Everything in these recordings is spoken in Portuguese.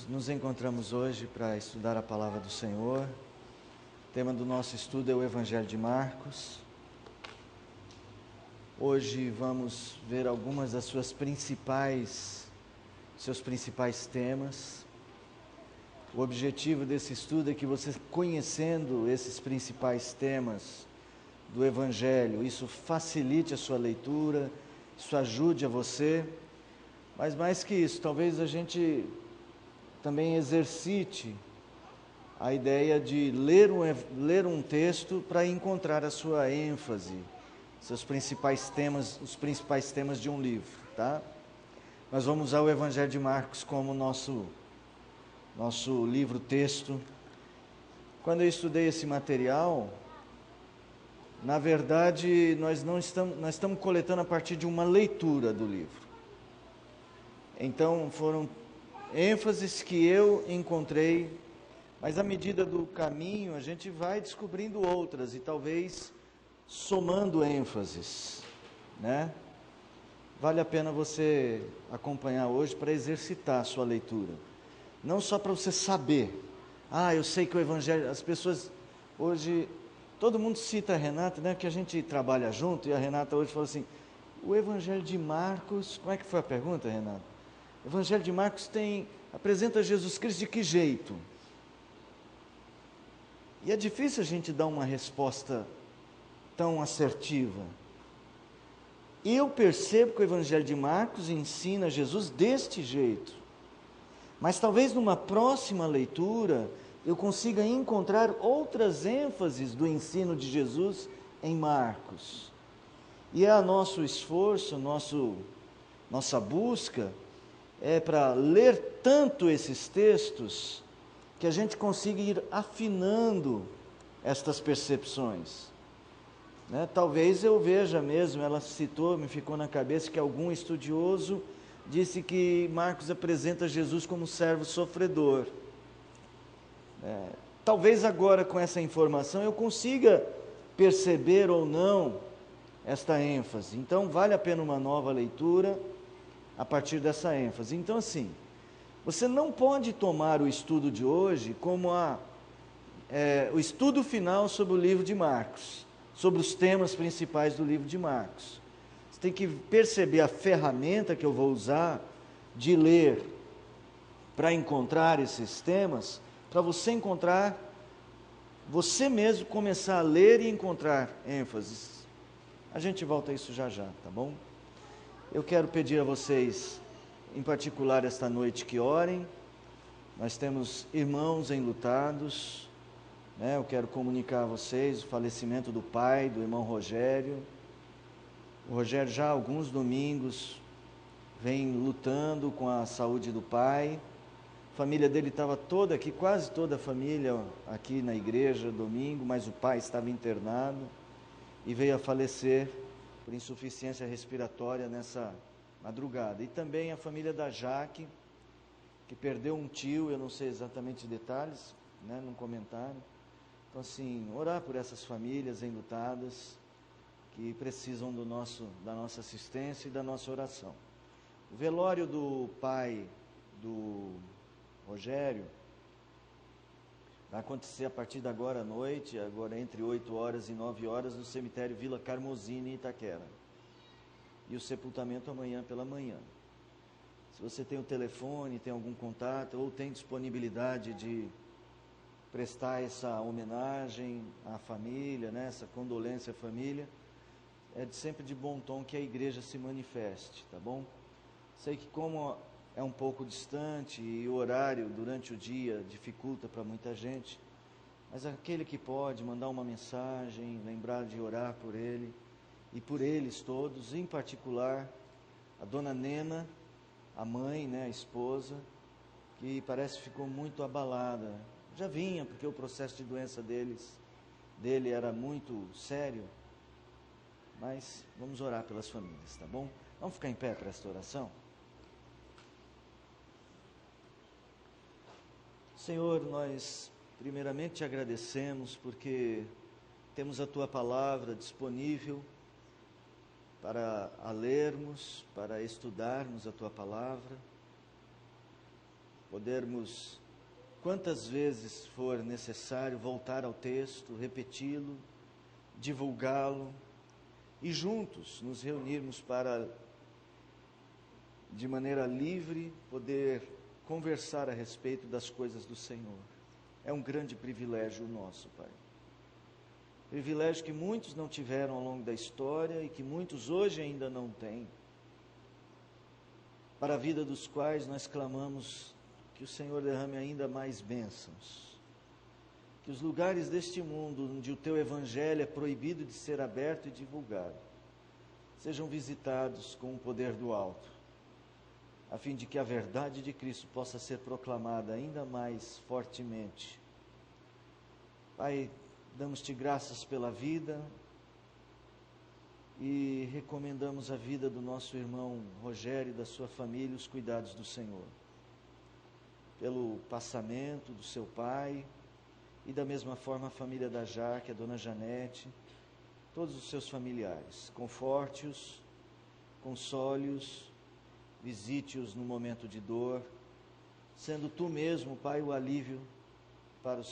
nos encontramos hoje para estudar a palavra do Senhor. O tema do nosso estudo é o Evangelho de Marcos. Hoje vamos ver algumas das seus principais temas. O objetivo desse estudo é que você, conhecendo esses principais temas do Evangelho, isso facilite a sua leitura, isso ajude a você. Mas mais que isso, talvez a gente também exercite a ideia de ler um texto para encontrar a sua ênfase, os principais temas de um livro, tá? Nós vamos usar o Evangelho de Marcos como nosso livro-texto. Quando eu estudei esse material, na verdade, nós estamos coletando a partir de uma leitura do livro. Então, foram ênfases que eu encontrei, mas à medida do caminho a gente vai descobrindo outras e talvez somando ênfases, né? Vale a pena você acompanhar hoje para exercitar a sua leitura, não só para você saber. Eu sei que o Evangelho, as pessoas hoje, todo mundo cita a Renata, né? Que a gente trabalha junto, e a Renata hoje falou assim: o Evangelho de Marcos, como é que foi a pergunta, Renata? O Evangelho de Marcos apresenta Jesus Cristo de que jeito? E é difícil a gente dar uma resposta tão assertiva. Eu percebo que o Evangelho de Marcos ensina Jesus deste jeito. Mas talvez numa próxima leitura eu consiga encontrar outras ênfases do ensino de Jesus em Marcos. E é nosso esforço, nossa busca é para ler tanto esses textos que a gente consiga ir afinando estas percepções, né? Talvez eu veja mesmo, ela citou, me ficou na cabeça que algum estudioso disse que Marcos apresenta Jesus como servo sofredor. Talvez agora com essa informação eu consiga perceber ou não esta ênfase. Então vale a pena uma nova leitura a partir dessa ênfase. Então, assim, você não pode tomar o estudo de hoje como o estudo final sobre o livro de Marcos, sobre os temas principais do livro de Marcos. Você tem que perceber a ferramenta que eu vou usar de ler para encontrar esses temas, para você mesmo começar a ler e encontrar ênfases. A gente volta a isso já, tá bom? Eu quero pedir a vocês, em particular esta noite, que orem. Nós temos irmãos enlutados, né? Eu quero comunicar a vocês o falecimento do pai, do irmão Rogério. O Rogério já há alguns domingos vem lutando com a saúde do pai. A família dele estava toda aqui, quase toda a família aqui na igreja domingo, mas o pai estava internado e veio a falecer por insuficiência respiratória nessa madrugada. E também a família da Jaque, que perdeu um tio, eu não sei exatamente os detalhes, né, não comentaram. Então, assim, orar por essas famílias enlutadas que precisam da nossa assistência e da nossa oração. O velório do pai do Rogério vai acontecer a partir de agora à noite, agora entre 8 horas e 9 horas, no cemitério Vila Carmozini, em Itaquera. E o sepultamento amanhã pela manhã. Se você tem o telefone, tem algum contato, ou tem disponibilidade de prestar essa homenagem à família, né, essa condolência à família, é sempre de bom tom que a igreja se manifeste, tá bom? Sei que como é um pouco distante e o horário durante o dia dificulta para muita gente, mas aquele que pode mandar uma mensagem, lembrar de orar por ele e por eles todos, em particular a dona Nena, a mãe, né, a esposa, que parece que ficou muito abalada. Já vinha, porque o processo de doença dele era muito sério, mas vamos orar pelas famílias, tá bom? Vamos ficar em pé para esta oração? Senhor, nós primeiramente te agradecemos porque temos a Tua palavra disponível para a lermos, para estudarmos a Tua palavra. podermos, quantas vezes for necessário, voltar ao texto, repeti-lo, divulgá-lo e juntos nos reunirmos para, de maneira livre, poder conversar a respeito das coisas do Senhor. É um grande privilégio nosso, Pai. Privilégio que muitos não tiveram ao longo da história e que muitos hoje ainda não têm, para a vida dos quais nós clamamos que o Senhor derrame ainda mais bênçãos, que os lugares deste mundo onde o Teu Evangelho é proibido de ser aberto e divulgado, sejam visitados com o poder do alto, a fim de que a verdade de Cristo possa ser proclamada ainda mais fortemente. Pai, damos-te graças pela vida e recomendamos a vida do nosso irmão Rogério e da sua família, os cuidados do Senhor, pelo passamento do seu pai e da mesma forma a família da Jaque, a dona Janete, todos os seus familiares. Conforte-os, console-os, visite-os no momento de dor, sendo tu mesmo, Pai, o alívio para a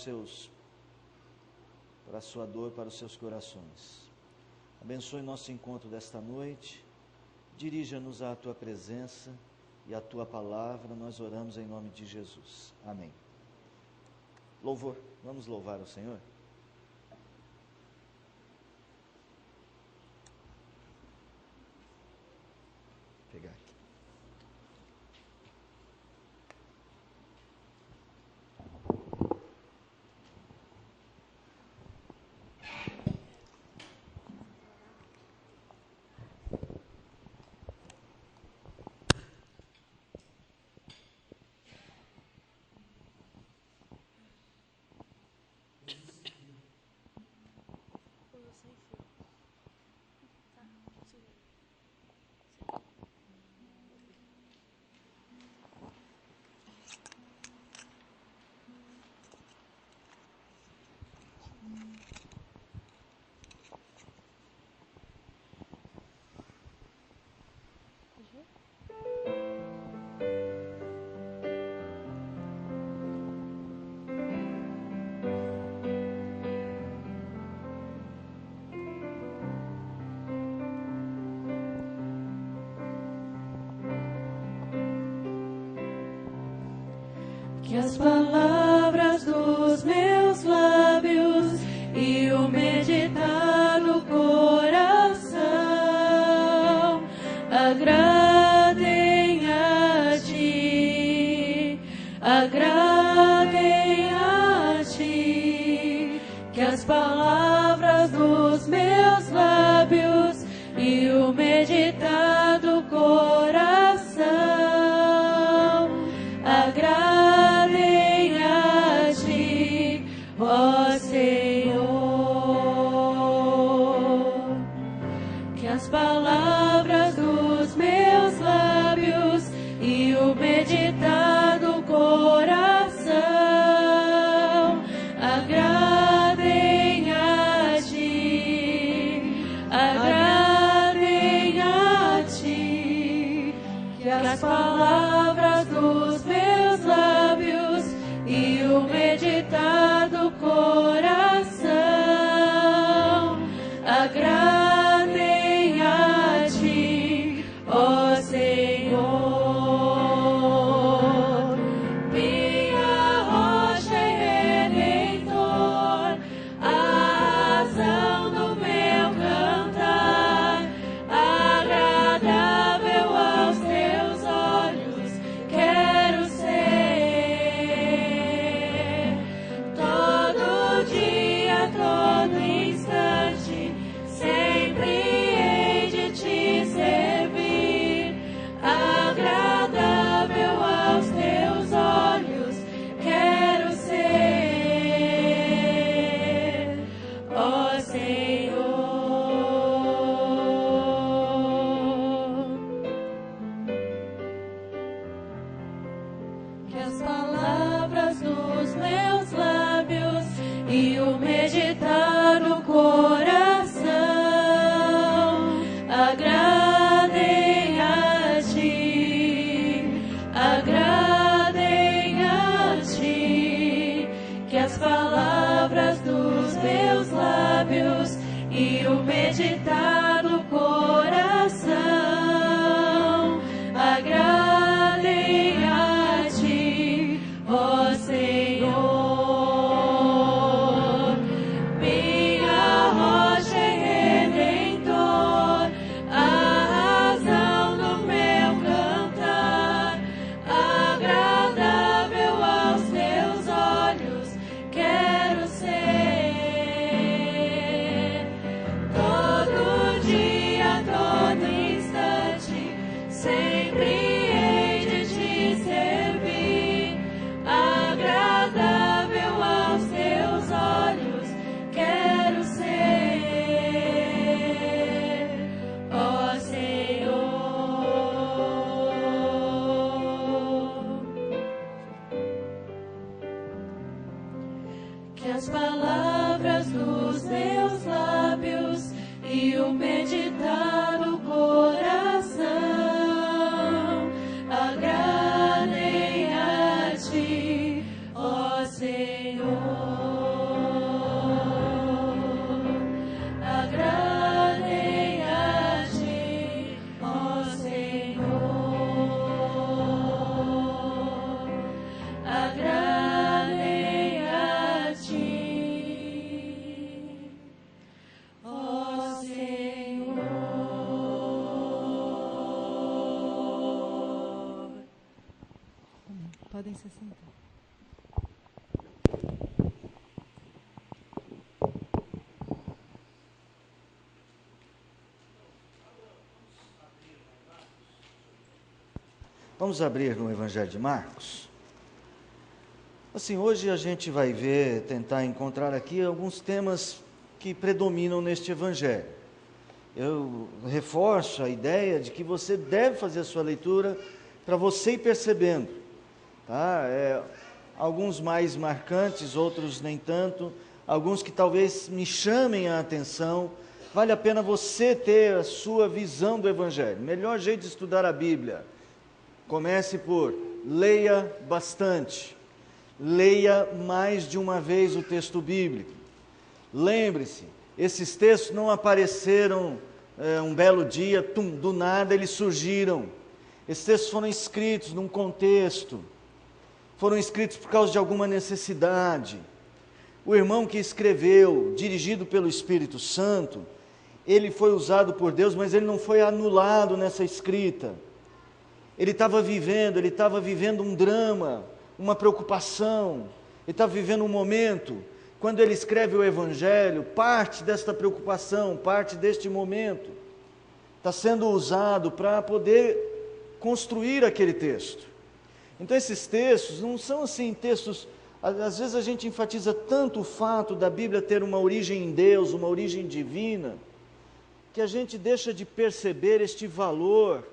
sua dor, para os seus corações. Abençoe nosso encontro desta noite, dirija-nos à tua presença e à tua palavra, nós oramos em nome de Jesus. Amém. Louvor, vamos louvar o Senhor? Vou pegar aqui. Que as palavras dos meus lábios e o meditar do coração agradem a Ti, agradem a Ti. Que as palavras dos meus lábios e o meditar do coração agradem a Ti, ó Senhor. Que as palavras dos meus lábios e o meditar do coração agradem a Ti, agradem a Ti. Que as palavras dos meus lábios e o meditar do coração agradem a Ti, ó Senhor. Minha rocha e redentor, a razão do meu cantar, agradável aos Teus olhos, quero ser. Todo dia, todo instante, sempre hei de Te servir. Agradável aos Teus olhos, quero ser, ó Senhor. Que as palavras dos meus lábios e o meditar do coração agradem a Ti, agradem e o meditar do coração agradem a ti, ó Senhor. Minha rocha e redentor, a razão do meu cantar, agradável aos teus olhos, quero ser. Todo dia, todo instante, sempre hei de te servir, agradável aos teus olhos, quero ser, ó Senhor. Que as palavras dos meus lábios e o meditar do coração agradem a ti, ó Senhor. Agradem a ti, ó Senhor. Agradem a ti, ó Senhor. Podem se sentar. Vamos abrir no Evangelho de Marcos. Assim, hoje a gente vai ver, tentar encontrar aqui alguns temas que predominam neste Evangelho. Eu reforço a ideia de que você deve fazer a sua leitura para você ir percebendo, tá? Alguns mais marcantes, outros nem tanto, alguns que talvez me chamem a atenção. Vale a pena você ter a sua visão do Evangelho. Melhor jeito de estudar a Bíblia: comece por leia bastante, leia mais de uma vez o texto bíblico. Lembre-se, esses textos não apareceram um belo dia, do nada eles surgiram. Esses textos foram escritos num contexto, foram escritos por causa de alguma necessidade. O irmão que escreveu, dirigido pelo Espírito Santo, ele foi usado por Deus, mas ele não foi anulado nessa escrita. Ele estava vivendo um drama, uma preocupação, ele estava vivendo um momento. Quando ele escreve o Evangelho, parte desta preocupação, parte deste momento, está sendo usado para poder construir aquele texto. Então esses textos não são assim textos, às vezes a gente enfatiza tanto o fato da Bíblia ter uma origem em Deus, uma origem divina, que a gente deixa de perceber este valor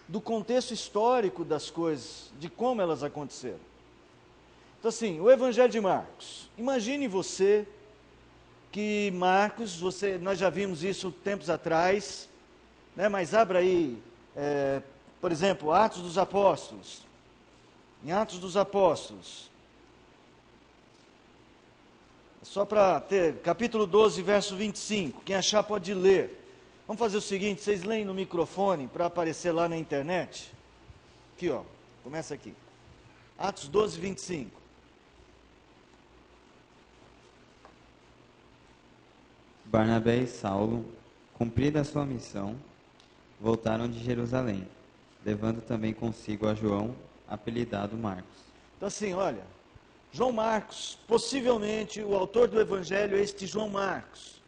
do contexto histórico das coisas, de como elas aconteceram. Então assim, o Evangelho de Marcos, imagine você que Marcos, nós já vimos isso tempos atrás, né, mas abra aí, por exemplo, Atos dos Apóstolos. Em Atos dos Apóstolos, só para ter, capítulo 12, verso 25, quem achar pode ler. Vamos fazer o seguinte, vocês leem no microfone para aparecer lá na internet. Aqui, ó, começa aqui. Atos 12, 25. Barnabé e Saulo, cumprida a sua missão, voltaram de Jerusalém, levando também consigo a João, apelidado Marcos. Então assim, olha, João Marcos, possivelmente o autor do Evangelho é este João Marcos,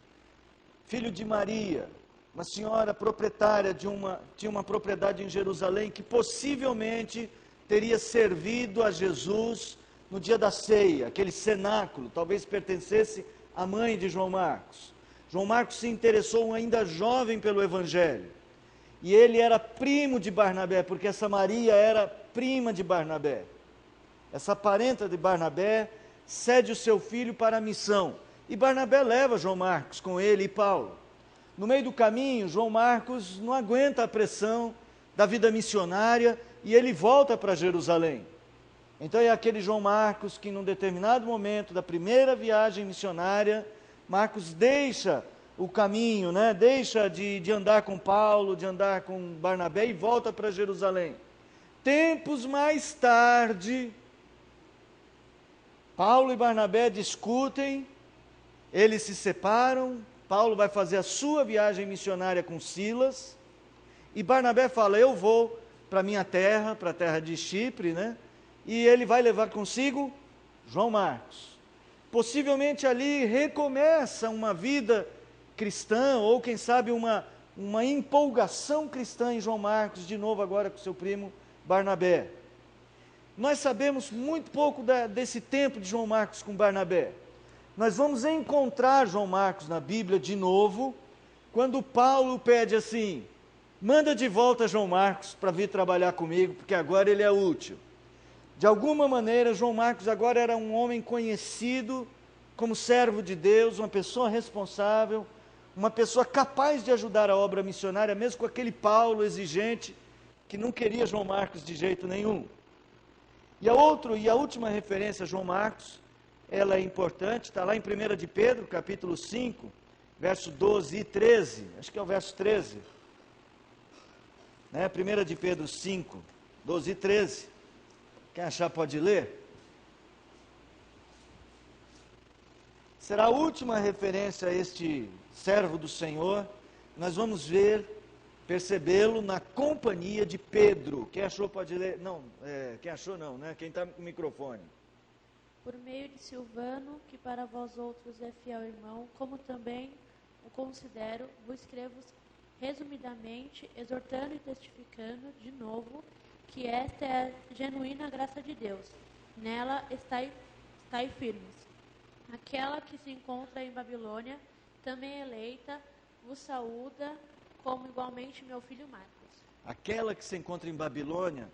filho de Maria, uma senhora proprietária tinha uma propriedade em Jerusalém que possivelmente teria servido a Jesus no dia da ceia, aquele cenáculo, talvez pertencesse à mãe de João Marcos. João Marcos se interessou ainda jovem pelo Evangelho, e ele era primo de Barnabé, porque essa Maria era prima de Barnabé. Essa parenta de Barnabé cede o seu filho para a missão, e Barnabé leva João Marcos com ele e Paulo. No meio do caminho, João Marcos não aguenta a pressão da vida missionária e ele volta para Jerusalém. Então é aquele João Marcos que, num determinado momento da primeira viagem missionária, Marcos deixa o caminho, né? Deixa de andar com Paulo, de andar com Barnabé e volta para Jerusalém. Tempos mais tarde, Paulo e Barnabé discutem, eles se separam, Paulo vai fazer a sua viagem missionária com Silas, e Barnabé fala, eu vou para minha terra, para a terra de Chipre, né? E ele vai levar consigo João Marcos. Possivelmente ali recomeça uma vida cristã, ou quem sabe uma empolgação cristã em João Marcos, de novo agora com seu primo Barnabé. Nós sabemos muito pouco desse tempo de João Marcos com Barnabé. Nós vamos encontrar João Marcos na Bíblia de novo, quando Paulo pede assim, manda de volta João Marcos para vir trabalhar comigo, porque agora ele é útil. De alguma maneira, João Marcos agora era um homem conhecido como servo de Deus, uma pessoa responsável, uma pessoa capaz de ajudar a obra missionária, mesmo com aquele Paulo exigente, que não queria João Marcos de jeito nenhum. E a última referência a João Marcos, ela é importante, está lá em 1 de Pedro, capítulo 5, verso 12 e 13, acho que é o verso 13, né? 1 de Pedro 5, 12 e 13, quem achar pode ler. Será a última referência a este servo do Senhor, nós vamos percebê-lo na companhia de Pedro. Quem achou pode ler, não, quem achou não, né? Quem está com o microfone. Por meio de Silvano, que para vós outros é fiel irmão, como também o considero, vos escrevo resumidamente, exortando e testificando de novo que esta é a genuína graça de Deus. Nela estai firmes. Aquela que se encontra em Babilônia, também eleita, vos saúda, como igualmente meu filho Marcos. Aquela que se encontra em Babilônia,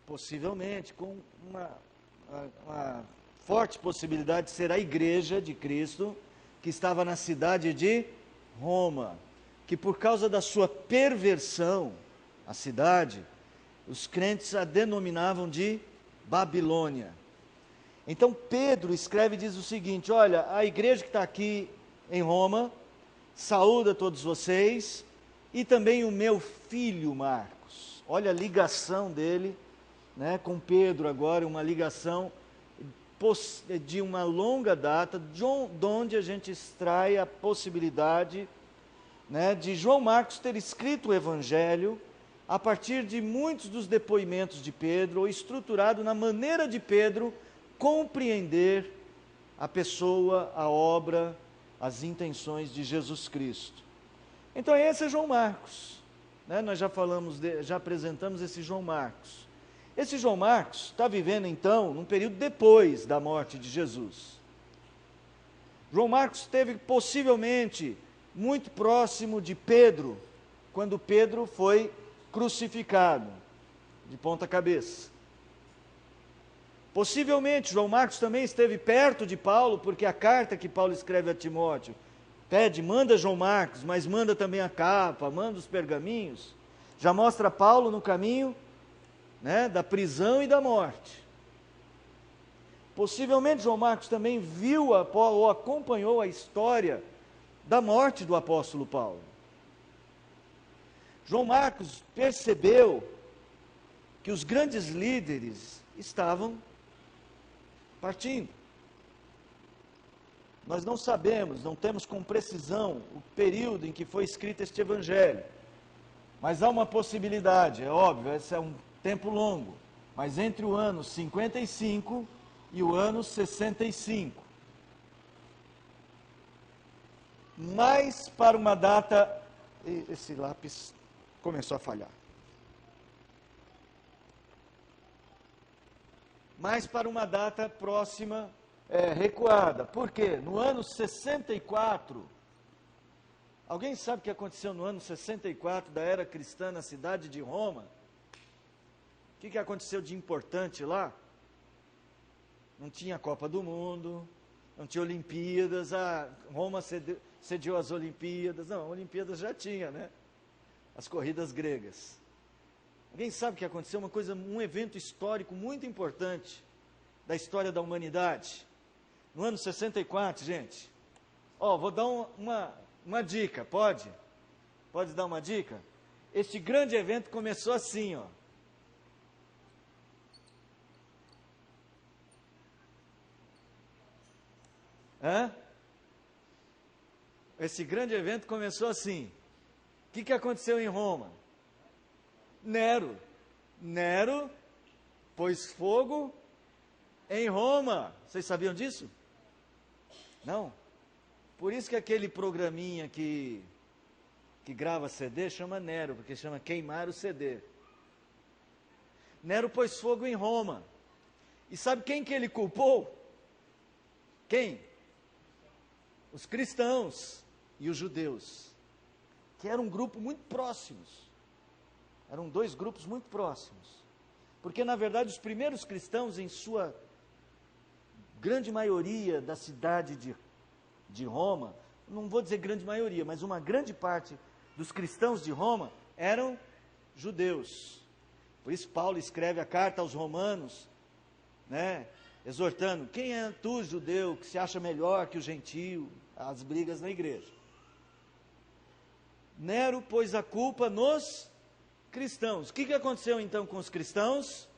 possivelmente, com uma forte possibilidade de ser a igreja de Cristo, que estava na cidade de Roma, que por causa da sua perversão, a cidade, os crentes a denominavam de Babilônia. Então Pedro escreve e diz o seguinte, olha, a igreja que está aqui em Roma, saúda todos vocês, e também o meu filho Marcos. Olha a ligação dele, né, com Pedro agora, uma ligação de uma longa data, de onde a gente extrai a possibilidade, né, de João Marcos ter escrito o Evangelho a partir de muitos dos depoimentos de Pedro, ou estruturado na maneira de Pedro compreender a pessoa, a obra, as intenções de Jesus Cristo. Então esse é João Marcos, né? Nós já apresentamos esse João Marcos. Esse João Marcos está vivendo então num período depois da morte de Jesus. João Marcos esteve possivelmente muito próximo de Pedro, quando Pedro foi crucificado, de ponta cabeça. Possivelmente João Marcos também esteve perto de Paulo, porque a carta que Paulo escreve a Timóteo pede, manda João Marcos, mas manda também a capa, manda os pergaminhos, já mostra Paulo no caminho, né, da prisão e da morte. Possivelmente João Marcos também viu ou acompanhou a história da morte do apóstolo Paulo. João Marcos percebeu que os grandes líderes estavam partindo. Nós não sabemos, não temos com precisão o período em que foi escrito este evangelho, mas há uma possibilidade, é óbvio, esse é um tempo longo, mas entre o ano 55 e o ano 65. Mais para uma data, esse lápis começou a falhar. Mas para uma data próxima, recuada. Por quê? No ano 64, alguém sabe o que aconteceu no ano 64 da era cristã na cidade de Roma? O que aconteceu de importante lá? Não tinha Copa do Mundo, não tinha Olimpíadas, Roma sediou as Olimpíadas, não, Olimpíadas já tinha, né? As corridas gregas. Alguém sabe o que aconteceu? Um evento histórico muito importante da história da humanidade. No ano 64, gente, vou dar Uma dica, pode? Pode dar uma dica? Este grande evento começou assim, ó. Hã? Esse grande evento começou assim. O que aconteceu em Roma? Nero pôs fogo em Roma. Vocês sabiam disso? Não? Por isso que aquele programinha que grava CD chama Nero, porque chama queimar o CD. Nero pôs fogo em Roma. E sabe quem que ele culpou? Quem? Os cristãos e os judeus, que eram um grupo muito próximos. Eram dois grupos muito próximos. Porque, na verdade, os primeiros cristãos, em sua grande maioria da cidade de Roma, não vou dizer grande maioria, mas uma grande parte dos cristãos de Roma eram judeus. Por isso Paulo escreve a carta aos romanos, né, exortando: quem é tu, judeu, que se acha melhor que o gentio? As brigas na igreja. Nero pôs a culpa nos cristãos. O que aconteceu então com os cristãos?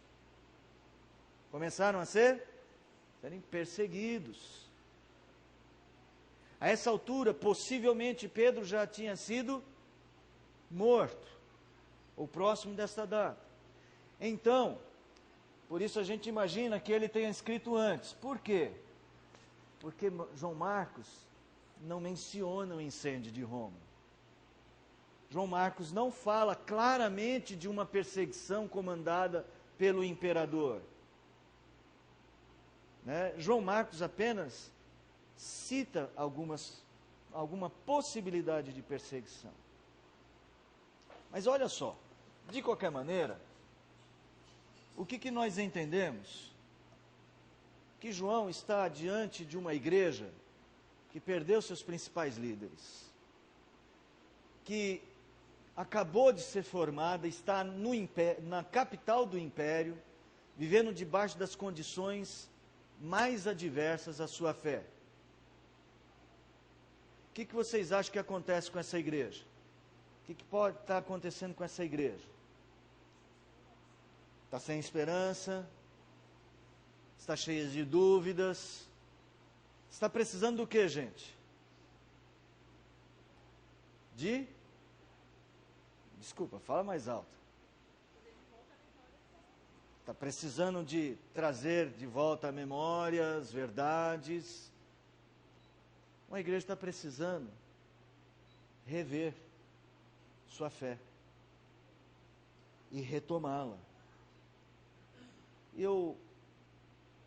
Começaram a serem perseguidos. A essa altura, possivelmente Pedro já tinha sido morto, ou próximo desta data. Então, por isso a gente imagina que ele tenha escrito antes. Por quê? Porque João Marcos não menciona o incêndio de Roma. João Marcos não fala claramente de uma perseguição comandada pelo imperador. Né? João Marcos apenas cita alguma possibilidade de perseguição. Mas olha só, de qualquer maneira, o que nós entendemos? Que João está diante de uma igreja que perdeu seus principais líderes, que acabou de ser formada, está na capital do império, vivendo debaixo das condições mais adversas à sua fé. O que vocês acham que acontece com essa igreja? O que pode estar acontecendo com essa igreja? Está sem esperança, está cheia de dúvidas, está precisando do que, gente? Desculpa, fala mais alto. Está precisando de trazer de volta a memória, as verdades. Uma igreja está precisando rever sua fé e retomá-la.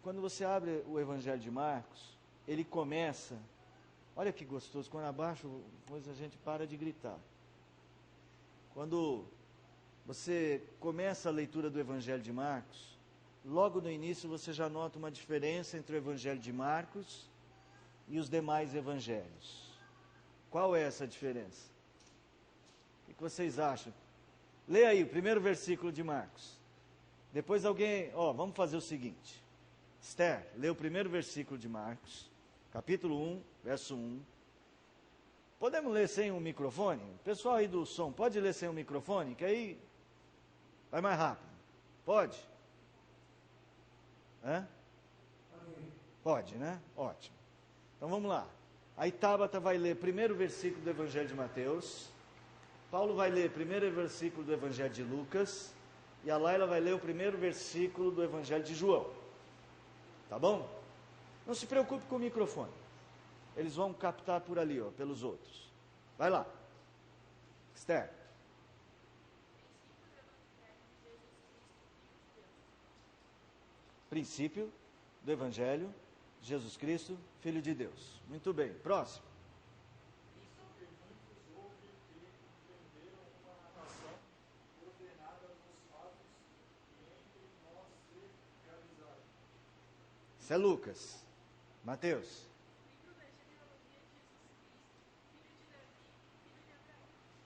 Quando você abre o Evangelho de Marcos, ele começa, olha que gostoso, quando abaixa a gente para de gritar. Quando você começa a leitura do Evangelho de Marcos, logo no início você já nota uma diferença entre o Evangelho de Marcos e os demais evangelhos. Qual é essa diferença? O que vocês acham? Lê aí o primeiro versículo de Marcos. Depois alguém, vamos fazer o seguinte. Esther, lê o primeiro versículo de Marcos, capítulo 1, verso 1. Podemos ler sem um microfone? O pessoal aí do som, pode ler sem um microfone? Que aí vai mais rápido. Pode? Pode, né? Ótimo. Então vamos lá. Aí Tabata vai ler primeiro versículo do Evangelho de Mateus. Paulo vai ler primeiro versículo do Evangelho de Lucas. E a Laila vai ler o primeiro versículo do Evangelho de João. Tá bom? Não se preocupe com o microfone. Eles vão captar por ali, pelos outros. Vai lá. Esther. Princípio do Evangelho de Jesus Cristo, Filho de Deus. Muito bem. Próximo. Isso é Lucas. Mateus.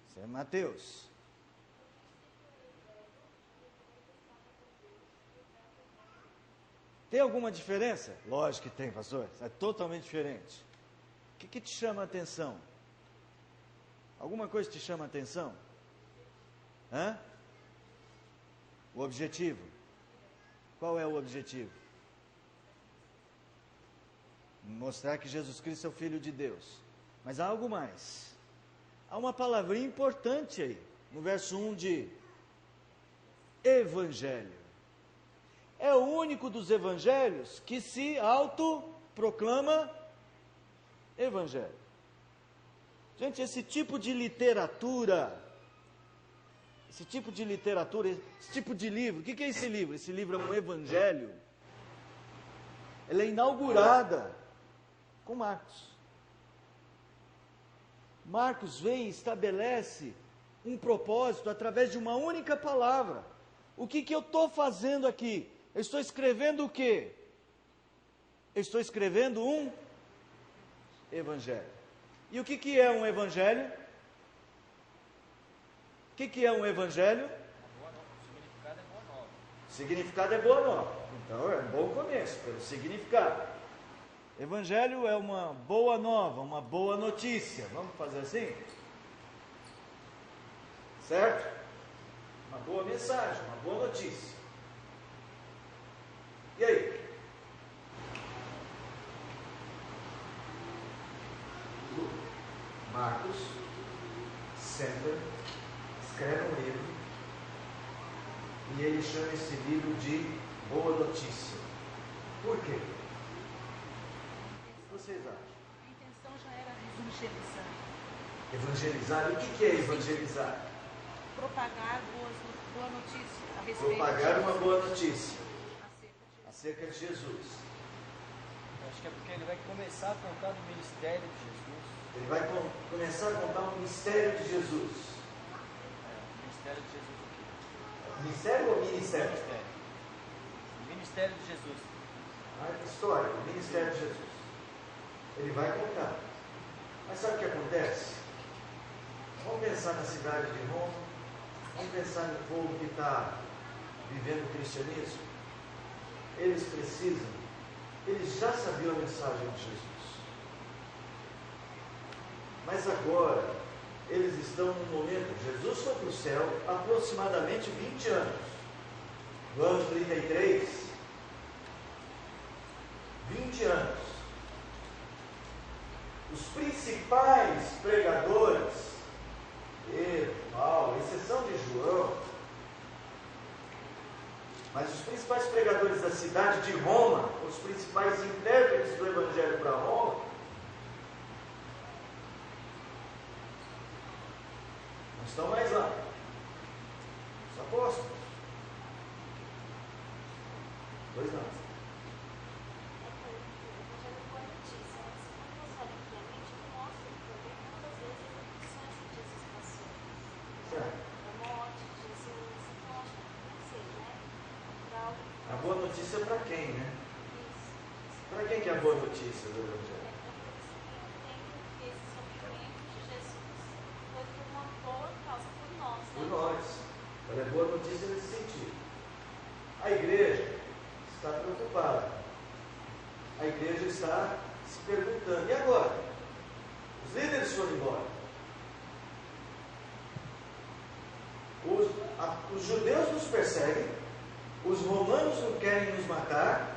Isso é Mateus. Tem alguma diferença? Lógico que tem, pastor. É totalmente diferente. O que te chama a atenção? Alguma coisa te chama a atenção? Hã? O objetivo. Qual é o objetivo? Mostrar que Jesus Cristo é o Filho de Deus. Mas há algo mais. Há uma palavrinha importante aí, no verso 1 de Evangelho. É o único dos evangelhos que se autoproclama Evangelho. Gente, esse tipo de literatura, esse tipo de livro, o que é esse livro? Esse livro é um evangelho. Ela é inaugurada com Marcos. Marcos vem e estabelece um propósito através de uma única palavra. O que eu estou fazendo aqui? Eu estou escrevendo o quê? Eu estou escrevendo um evangelho. E o que é um evangelho? O que é um evangelho? O significado é boa nova. Então é um bom começo, pelo significado. Evangelho é uma boa nova, uma boa notícia. Vamos fazer assim? Certo? Uma boa mensagem, uma boa notícia. E aí? Marcos senta, escreve um livro e ele chama esse livro de Boa Notícia. Por quê? O que vocês acham? A intenção já era evangelizar. Evangelizar? E o que é evangelizar? Propagar boa notícia a respeito Propagar de uma Jesus. boa notícia Acerca de acerca de Jesus. Eu acho que é porque ele vai começar a contar do ministério de Jesus. Ele vai começar a contar o mistério de Jesus. O ministério de Jesus o quê? Ministério ou ministério? Ministério. O ministério de Jesus. A história, o ministério de Jesus. Ele vai contar. Mas sabe o que acontece? Vamos pensar na cidade de Roma. Vamos pensar no povo que está vivendo o cristianismo. Eles precisam, eles já sabiam a mensagem de Jesus. Mas agora, eles estão num momento, Jesus foi para o céu há aproximadamente 20 anos. No ano 33, 20 anos. Os principais pregadores, Pedro, Paulo, exceção de João, mas os principais pregadores da cidade de Roma, os principais intérpretes do Evangelho para Roma, não estão mais lá. Os apóstolos. Pois não. A boa notícia é para quem, né? Para quem que é a boa notícia do Evangelho? Por nós. Ela é boa notícia nesse sentido. A igreja está preocupada. A igreja está se perguntando, e agora? Os líderes foram embora. Os judeus nos perseguem, os romanos não querem nos matar.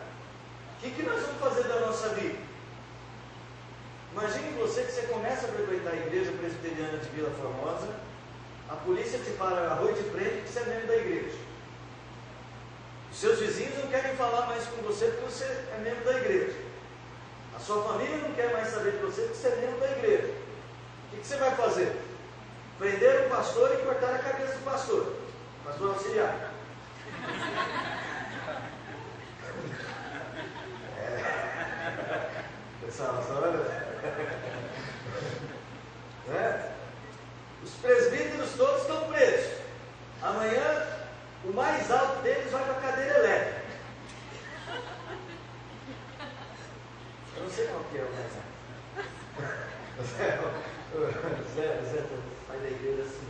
O que nós vamos fazer da nossa vida? Imagine você que você começa a frequentar a igreja presbiteriana de Vila Formosa, a polícia te para na rua e te prende porque você é membro da igreja. Os seus vizinhos não querem falar mais com você porque você é membro da igreja. A sua família não quer mais saber de você porque você é membro da igreja. O que você vai fazer? Prender o pastor e cortar a cabeça do pastor. Pastor auxiliar. Pessoal, os presbíteros todos estão presos. Amanhã, o mais alto deles vai para a cadeira elétrica. Eu não sei qual que é o mais alto. Zé, sai da igreja assim.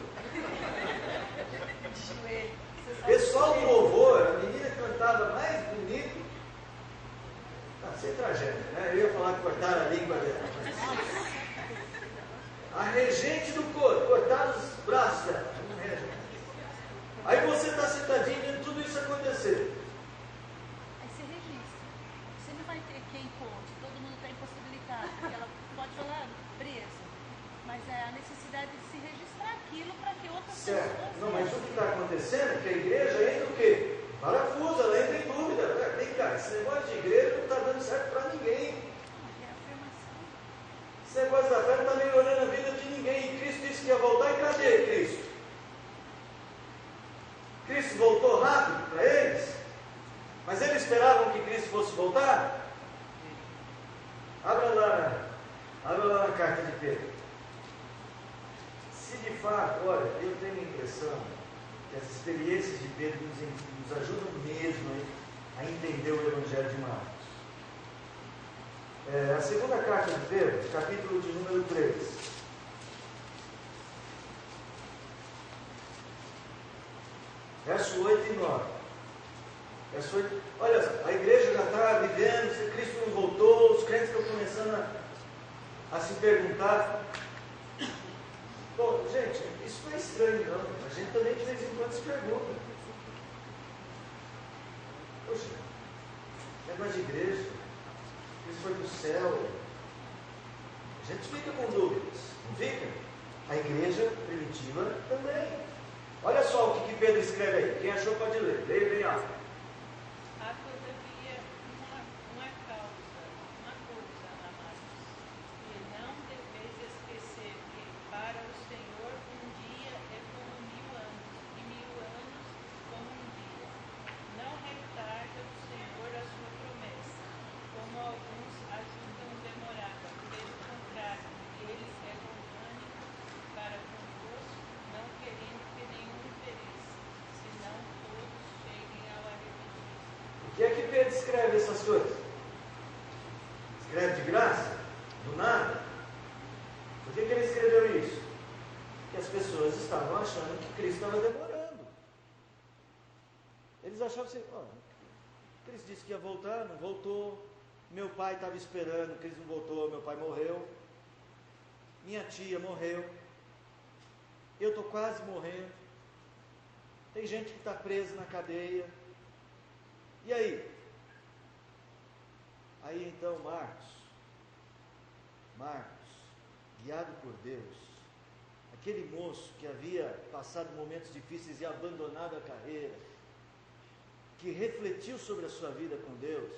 Pessoal do louvor, a menina que cantava mais bonito. Sem tragédia, né? Eu ia falar que cortaram a língua dela. a regente do corpo, cortar os braços dela. Aí você está sentadinho vendo tudo isso acontecer. Aí você registra. Você não vai ter quem conte, todo mundo está impossibilitado, porque ela pode falar presa. Mas é a necessidade de se registrar aquilo para que outras Certo. pessoas. Não, mas o que está acontecendo é que a igreja entra o quê? Parafusa, ela entra em dúvida. Vem cá, esse negócio de igreja não está dando certo para ninguém. É afirmação. Esse negócio da fé não está melhorando a vida de ninguém. E Cristo disse que ia voltar, e cadê Cristo? Cristo voltou rápido para eles? Mas eles esperavam que Cristo fosse voltar? Abra lá na carta de Pedro. Se de fato, olha, eu tenho a impressão que as experiências de Pedro nos ajudam mesmo a entender o Evangelho de Marcos. A segunda carta de Pedro, capítulo de número 3. Verso 8 e 9. Verso 8. Olha, a igreja já está vivendo, Cristo não voltou, os crentes estão começando a se perguntar. Bom, gente, isso não é estranho não. A gente também de vez em quando se pergunta. Poxa, negócio de igreja, Cristo foi para o céu. A gente fica com dúvidas, não fica? A igreja primitiva também. Olha só o que Pedro escreve aí. Quem achou pode ler. Leia bem alto. Há todavia uma coisa, amados, e não deveis esquecer que para o Senhor um dia é como 1000 anos, e 1000 anos como um dia. Não retarda o Senhor a sua promessa, como alguns a julgam demorada. Pelo contrário, ele é longânimo para convosco, não querendo que nenhum pereça, senão todos cheguem ao arrependimento. O que é que Pedro escreve essas coisas? Escreve de graça? Do nada? Por que ele escreveu isso? Porque as pessoas estavam achando que Cristo estava demorando. Eles achavam assim, Cristo disse que ia voltar, não voltou. Meu pai estava esperando, Cristo não voltou, meu pai morreu. Minha tia morreu. Eu estou quase morrendo. Tem gente que está presa na cadeia. E aí? Aí então Marcos, guiado por Deus, aquele moço que havia passado momentos difíceis e abandonado a carreira, que refletiu sobre a sua vida com Deus,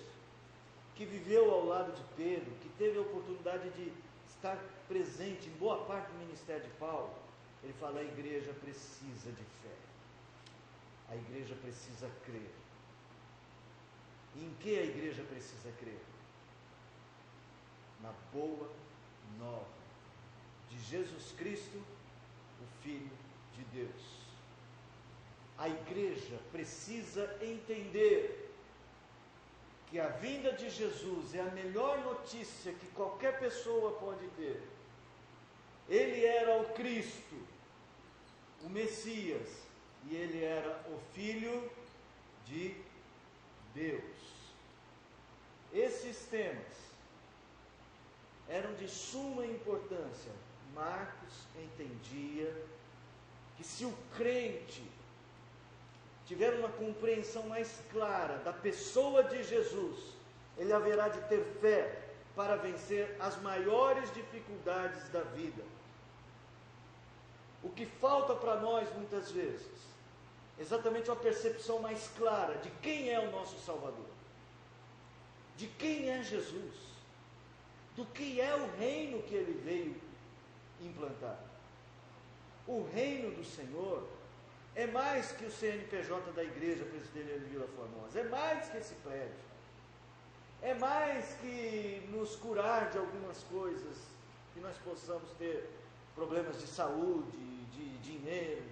que viveu ao lado de Pedro, que teve a oportunidade de estar presente em boa parte do ministério de Paulo, ele fala: a igreja precisa de fé, a igreja precisa crer. E em que a igreja precisa crer? Na boa nova de Jesus Cristo, o Filho de Deus. A igreja precisa entender que a vinda de Jesus é a melhor notícia que qualquer pessoa pode ter. Ele era o Cristo, o Messias, e ele era o Filho de Deus. Esses temas eram de suma importância. Marcos entendia que se o crente tiver uma compreensão mais clara da pessoa de Jesus, ele haverá de ter fé para vencer as maiores dificuldades da vida. O que falta para nós muitas vezes, exatamente uma percepção mais clara de quem é o nosso Salvador, de quem é Jesus, do que é o reino que ele veio implantar. O reino do Senhor é mais que o CNPJ da Igreja Presbiteriana de Vila Formosa, é mais que esse prédio, é mais que nos curar de algumas coisas, que nós possamos ter problemas de saúde, de dinheiro.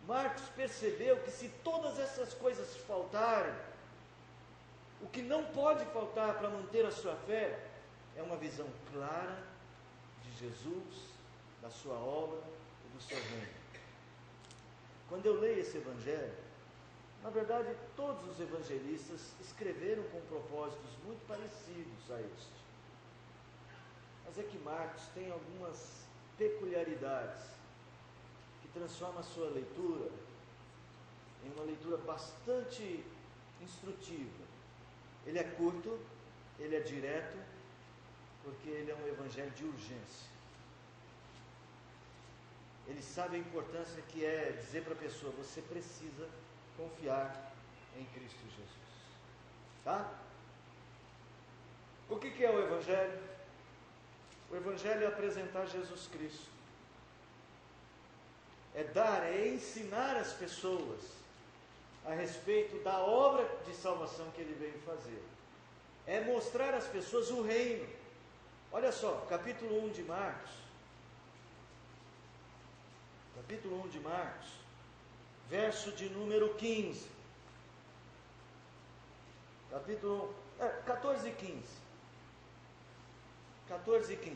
Marcos percebeu que se todas essas coisas faltarem, o que não pode faltar para manter a sua fé é uma visão clara de Jesus, da sua obra e do seu reino. Quando eu leio esse evangelho, na verdade todos os evangelistas escreveram com propósitos muito parecidos a este. Mas é que Marcos tem algumas peculiaridades que transformam a sua leitura em uma leitura bastante instrutiva. Ele é curto, ele é direto, porque ele é um evangelho de urgência. Ele sabe a importância que é dizer para a pessoa: você precisa confiar em Cristo Jesus. Tá? O que é o evangelho? O evangelho é apresentar Jesus Cristo. É dar, é ensinar as pessoas a respeito da obra de salvação que ele veio fazer. É mostrar às pessoas o reino. Olha só, capítulo 1 de Marcos. Capítulo 1 de Marcos, verso de número 15. Capítulo 14 e 15. 14 e 15.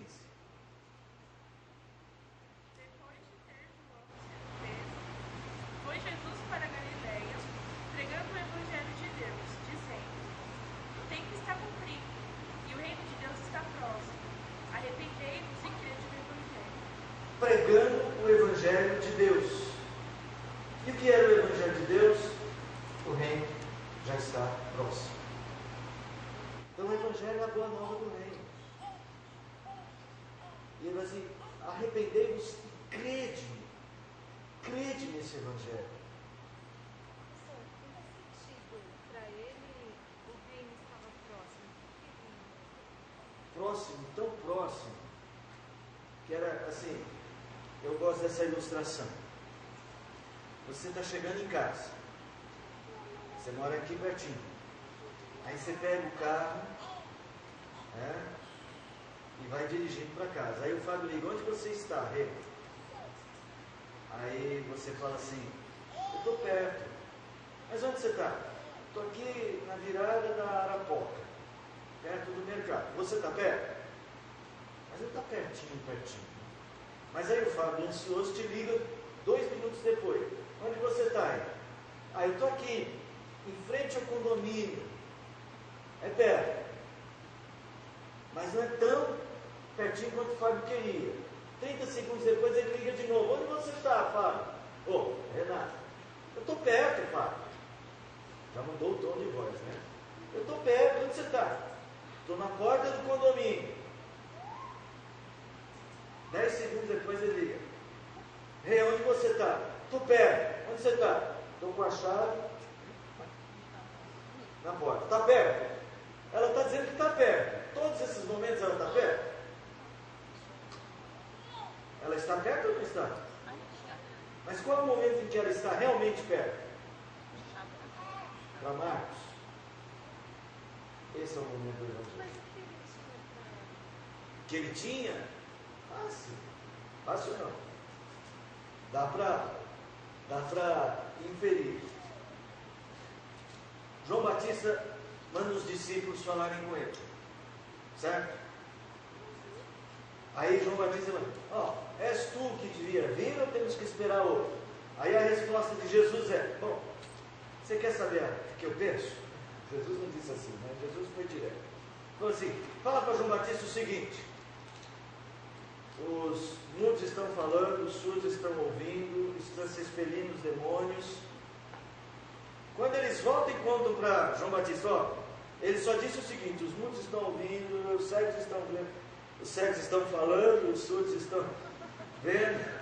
Depois de ter João sido preso, foi Jesus para Galiléia, pregando o Evangelho de Deus, dizendo: o tempo está cumprido, e o reino de Deus está próximo. Arrependei-vos e crede no Evangelho. Pregando o Evangelho de Deus. E o que era o Evangelho de Deus? O reino já está próximo. Então o Evangelho é a boa nova do reino. E ele vai assim: arrependei-vos e crede nesse Evangelho. Professor, em que sentido para ele o reino estava próximo? Por que reino? Próximo, tão próximo, que era assim, eu gosto dessa ilustração. Você está chegando em casa, você mora aqui pertinho, aí você pega o carro, e vai dirigindo para casa. Aí o Fábio liga: onde você está, Rê? Aí você fala assim: eu estou perto. Mas onde você está? Estou aqui na virada da Arapoca, perto do mercado. Você está perto? Mas ele está pertinho. Mas aí o Fábio, ansioso, te liga 2 minutos depois: onde você está aí? Ah, eu estou aqui, em frente ao condomínio. É perto. Mas não é tão pertinho quanto o Fábio queria. 30 segundos depois ele liga de novo: onde você está, Fábio? Ô, Renato, eu estou perto, Fábio. Já mudou o tom de voz, né? Eu estou perto, onde você está? Estou na porta do condomínio. 10 segundos depois ele liga: Rê, onde você está? Estou perto. Onde você está? Estou com a chave na porta. Está perto? Ela está dizendo que está perto. Todos esses momentos ela está perto? Ela está perto ou não está? Mas qual é o momento em que ela está realmente perto? Para Marcos, esse é o momento do Evangelho. Que ele tinha? Fácil. Fácil não. Dá para inferir. João Batista manda os discípulos falarem com ele. Certo? Aí João Batista fala: és tu que devia vir ou temos que esperar outro? Aí a resposta de Jesus é: bom, você quer saber o que eu penso? Jesus não disse assim, né? Jesus foi direto. Falou assim: fala para João Batista o seguinte: os mudos estão falando, os surdos estão ouvindo, estão se expelindo os demônios. Quando eles voltam e contam para João Batista, ele só disse o seguinte: os mudos estão ouvindo, os cegos estão vendo, os cegos estão falando, os surdos estão vendo.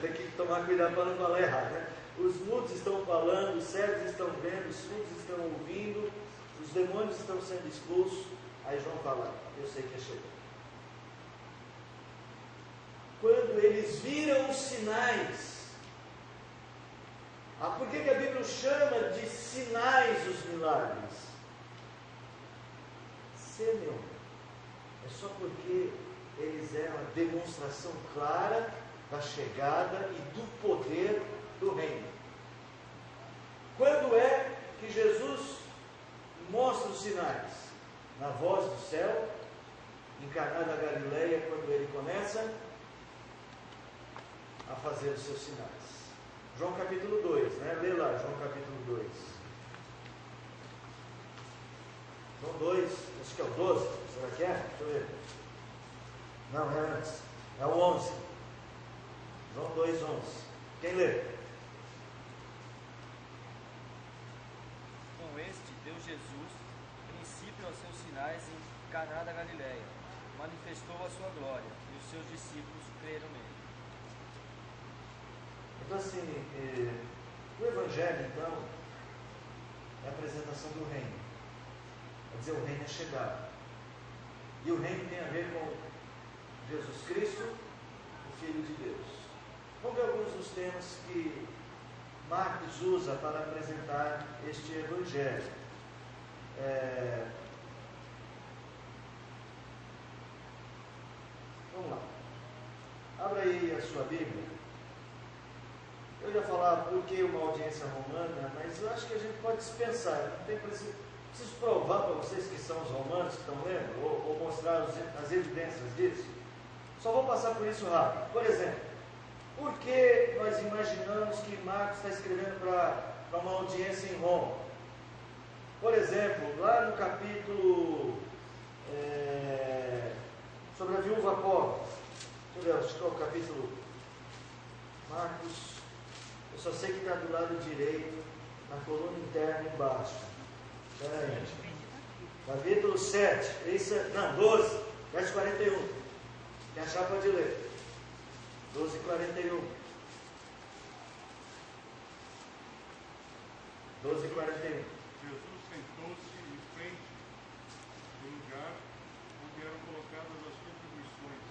Tem que tomar cuidado para não falar errado, né? Os mudos estão falando, os cegos estão vendo, os surdos estão ouvindo, os demônios estão sendo expulsos. Aí João fala: eu sei que é chegado. Quando eles viram os sinais. Por que a Bíblia chama de sinais os milagres? Semeu. É só porque eles eram a demonstração clara da chegada e do poder do reino. Quando é que Jesus mostra os sinais? Na voz do céu, em Caná da Galileia, quando ele começa a fazer os seus sinais. João capítulo 2, né? Lê lá, João capítulo 2. João 2, acho que é o 12, será que é? Deixa eu ver. Não, é antes. É o 11. João 2:11. Quem lê? Com este deu Jesus princípio aos seus sinais em Caná da Galileia. Manifestou a sua glória, e os seus discípulos creram nele. Então, assim, o Evangelho, então, é a apresentação do reino. Quer dizer, o reino é chegado. E o reino tem a ver com Jesus Cristo, o Filho de Deus. Vamos ver alguns dos temas que Marcos usa para apresentar este Evangelho. Vamos lá. Abra aí a sua Bíblia. Eu ia falar por que uma audiência romana, mas eu acho que a gente pode dispensar. Não tem preciso provar para vocês que são os romanos que estão lendo, ou mostrar as evidências disso. Só vou passar por isso rápido. Por exemplo, por que nós imaginamos que Marcos está escrevendo para uma audiência em Roma? Por exemplo, lá no capítulo sobre a viúva pobre. Deixa eu ver, acho que é o capítulo Marcos. Eu só sei que está do lado direito, na coluna interna embaixo. Espera aí. Capítulo 7, 12, verso 41. Quem achar pode ler. 12:41. 12:41. Jesus sentou-se em frente do lugar onde eram colocadas as contribuições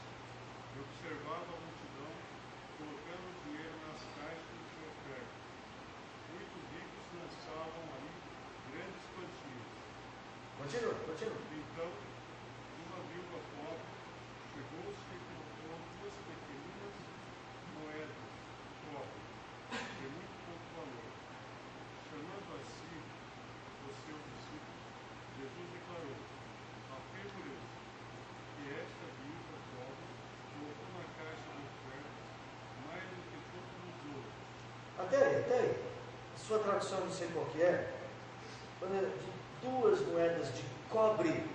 e observava a multidão colocando o dinheiro nas caixas de sua oferta. Muitos ricos lançavam ali grandes quantias. Continua. Então, uma viúva pobre chegou-se e colocou 2 pequeninas moedas de cobre, de muito pouco valor. Chamando a si os seus discípulos, Jesus declarou: afirmo-lhes que esta viúva pobre colocou na caixa de oferta mais do que todos os outros. Até aí. Sua tradução não sei qual que é. Quando é 2 moedas de cobre,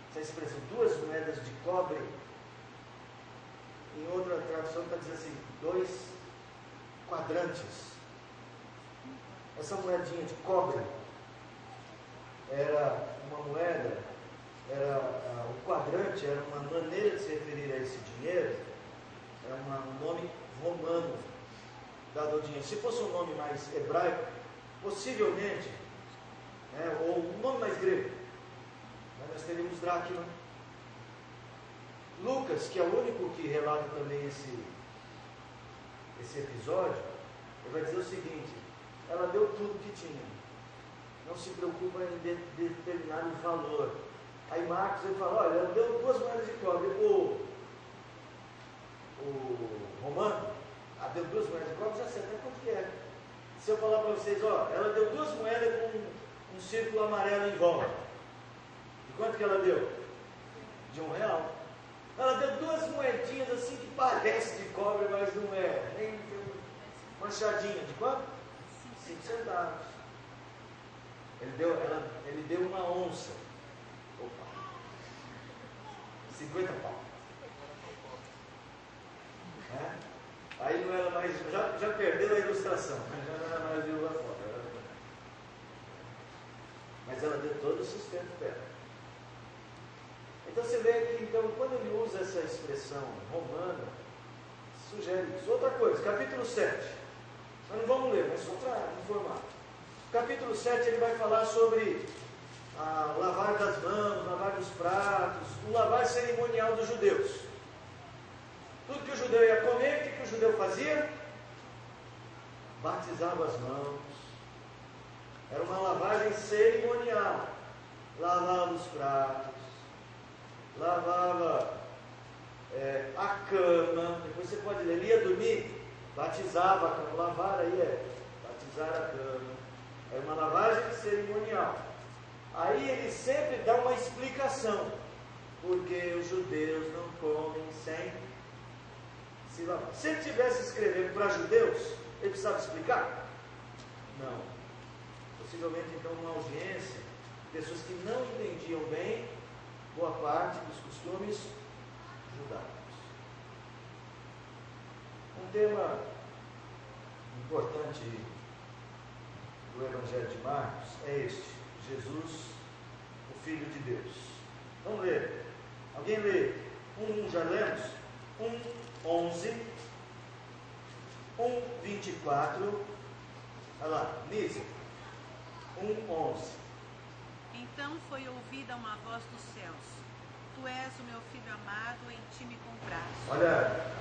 essa expressão, 2 moedas de cobre, em outra tradução está dizendo assim, 2 quadrantes. Essa moedinha de cobre era uma moeda, o quadrante era uma maneira de se referir a esse dinheiro, era um nome romano dado ao dinheiro. Se fosse um nome mais hebraico, possivelmente, ou um nome mais grego, nós teríamos dracma. Lucas, que é o único que relata também esse episódio, ele vai dizer o seguinte: ela deu tudo que tinha, não se preocupa em determinar o valor. Aí Marcos ele fala: olha, ela deu 2 moedas de cobre. O romano, deu 2 moedas de cobre, já sei até quanto que é. Se eu falar para vocês, ela deu 2 moedas com um círculo amarelo em volta, de quanto que ela deu? De R$1. Ela deu 2 moedinhas assim que parece de cobre, mas não é, nem manchadinha. De quanto? 5 centavos. Ele deu uma onça. Opa! 50 pau. Aí não era mais. Já perdeu a ilustração, já não era mais viúva pobre. Mas ela deu todo o sustento dela. Então você vê que, então, quando ele usa essa expressão romana, sugere isso. Outra coisa, capítulo 7. Nós não vamos ler, mas só para informar. Capítulo 7 ele vai falar sobre lavar das mãos, lavar dos pratos, o lavar cerimonial dos judeus. Tudo que o judeu ia comer, o que o judeu fazia? Batizava as mãos. Era uma lavagem cerimonial. Lavava os pratos, lavava a cama. Depois você pode ler, ele ia dormir, batizava a cama. Lavar aí batizar a cama. É uma lavagem cerimonial. Aí ele sempre dá uma explicação, porque os judeus não comem sem se lavar. Se ele estivesse escrevendo para judeus, ele precisava explicar? Não. Possivelmente então uma audiência, pessoas que não entendiam bem boa parte dos costumes judaicos. Um tema importante do Evangelho de Marcos é este: Jesus, o Filho de Deus. Vamos ler. Alguém lê? 1, já lemos? 1:11, 1:24. Olha lá, Nízia. 1:11. Então foi ouvida uma voz dos céus: Tu és o meu filho amado, em ti me compraste. Olha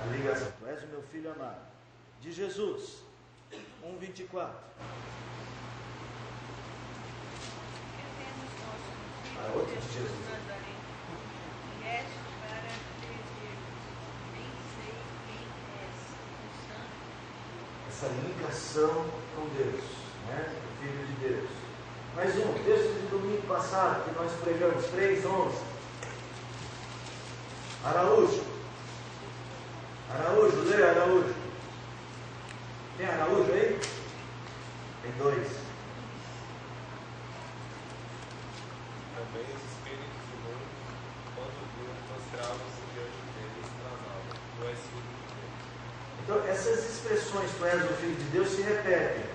a ligação. Tu és o meu filho amado. De Jesus. 1:24. Queremos nosso filho Ah, outro de Jesus. Nazaré. Vieste para dizer-vos: Nem sei quem és, o santo. Essa ligação com Deus, né? O Filho de Deus. Mais um, texto de domingo passado, que nós pregamos, 3:11. Araújo. Araújo, lê Araújo. Tem Araújo aí? Tem 2. Também os espíritos imundos, quando viram, mostravam-se diante deles, clamavam: Tu és filho de Deus. Então, essas expressões, tu és o Filho de Deus, se repetem.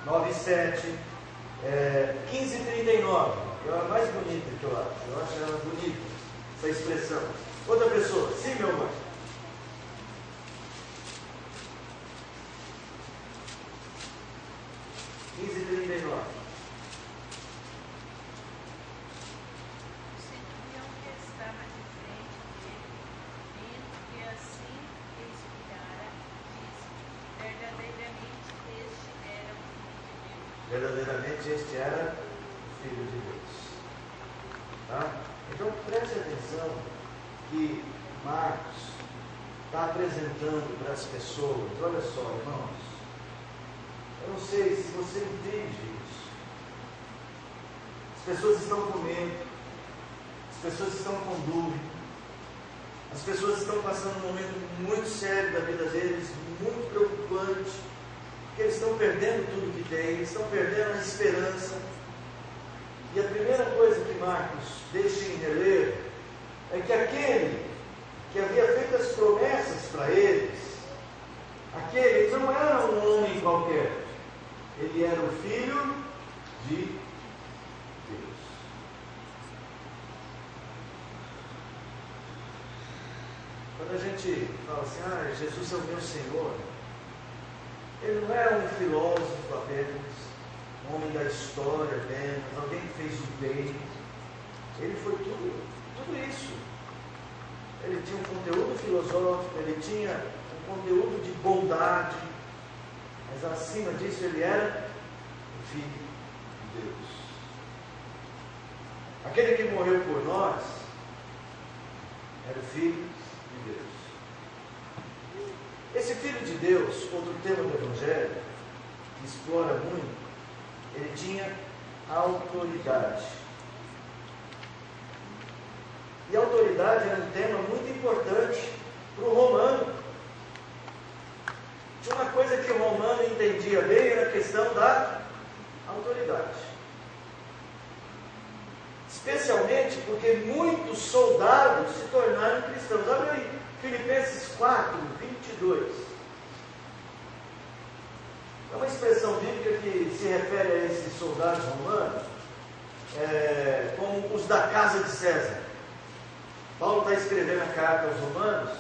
9:7, 15:39. É a mais bonita que eu acho. Eu acho ela bonita, essa expressão. Outra pessoa, sim, meu irmão. 15:39. O centurião que estava de frente dele, vendo que assim expirara, disse: Verdadeiramente este era o Filho de Deus. Verdadeiramente este era o Filho de Deus. Tá? Então preste atenção que Marcos está apresentando para as pessoas. Olha só, irmãos. Eu não sei se você entende isso. As pessoas estão com medo. As pessoas estão com dúvida. As pessoas estão passando um momento muito sério da vida deles, muito preocupante, porque eles estão perdendo tudo que têm, eles estão perdendo a esperança. E a primeira coisa que Marcos deixa em relevo é que aquele que havia feito as promessas para eles, aquele não era um homem qualquer, ele era o Filho de Deus. Quando a gente fala assim, Jesus é o meu Senhor, ele não era um filósofo apenas, um homem da história apenas, alguém que fez o bem. Ele foi tudo isso. Ele tinha um conteúdo filosófico, ele tinha um conteúdo de bondade, mas acima disso ele era o Filho de Deus. Aquele que morreu por nós era o Filho de Deus. Esse Filho de Deus, outro tema do Evangelho, que explora muito, ele tinha autoridade. E a autoridade era um tema muito importante para o romano. Tinha uma coisa que o romano entendia bem, era a questão da autoridade. Especialmente porque muitos soldados se tornaram cristãos. Olha aí, Filipenses 4:22. É uma expressão bíblica que se refere a esses soldados romanos como os da casa de César. Paulo está escrevendo a carta aos romanos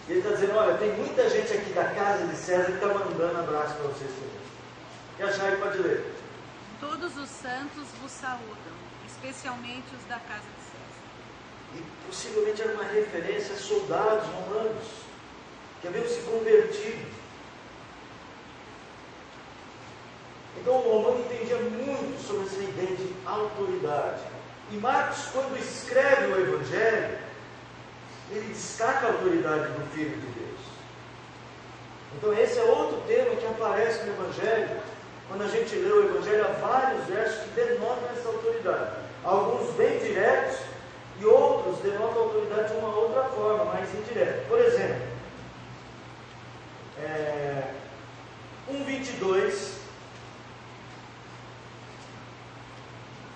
e ele está dizendo, olha, tem muita gente aqui da casa de César que está mandando abraço para vocês também. Quer achar aí, pode ler. Todos os santos vos saúdam, especialmente os da casa de César. E possivelmente era uma referência a soldados romanos que haviam se convertido. Então o romano entendia muito sobre essa ideia de autoridade. E Marcos, quando escreve o Evangelho, ele destaca a autoridade do Filho de Deus. Então esse é outro tema que aparece no Evangelho. Quando a gente lê o Evangelho, há vários versos que denotam essa autoridade. Alguns bem diretos e outros denotam a autoridade de uma outra forma, mais indireta. Por exemplo, 1:22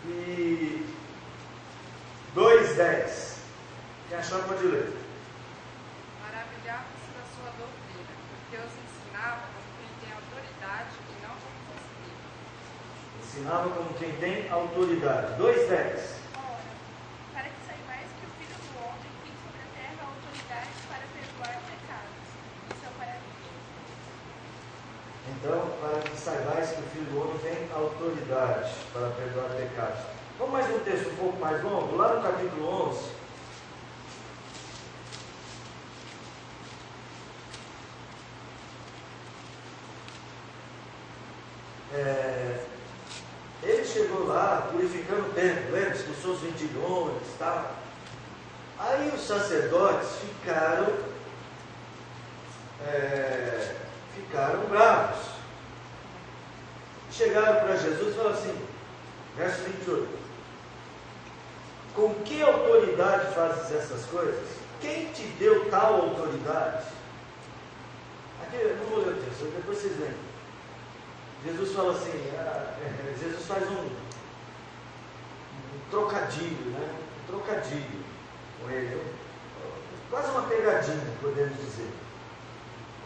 e 2:10. Quem achar pode ler. desviavam-se da sua doutrina, porque os ensinava como quem tem autoridade e não como conselheiro. Ensinava como quem tem autoridade. 2:10. Ora, para que saibais que o Filho do Homem tem sobre a terra autoridade para perdoar pecados. Isso é o paralítico. Então, para que saibais que o Filho do Homem tem autoridade para perdoar pecados. Vamos mais um texto um pouco mais longo, lá no capítulo 11. Ele chegou lá purificando o templo, lembra? Expulsou os vendilhões e tal. Aí os sacerdotes ficaram bravos. Chegaram para Jesus e falaram assim, verso 28. Com que autoridade fazes essas coisas? Quem te deu tal autoridade? Aqui, eu não vou ler o texto, depois vocês lembram. Jesus fala assim, Jesus faz um trocadilho, né? Um trocadilho com ele, quase uma pegadinha, podemos dizer.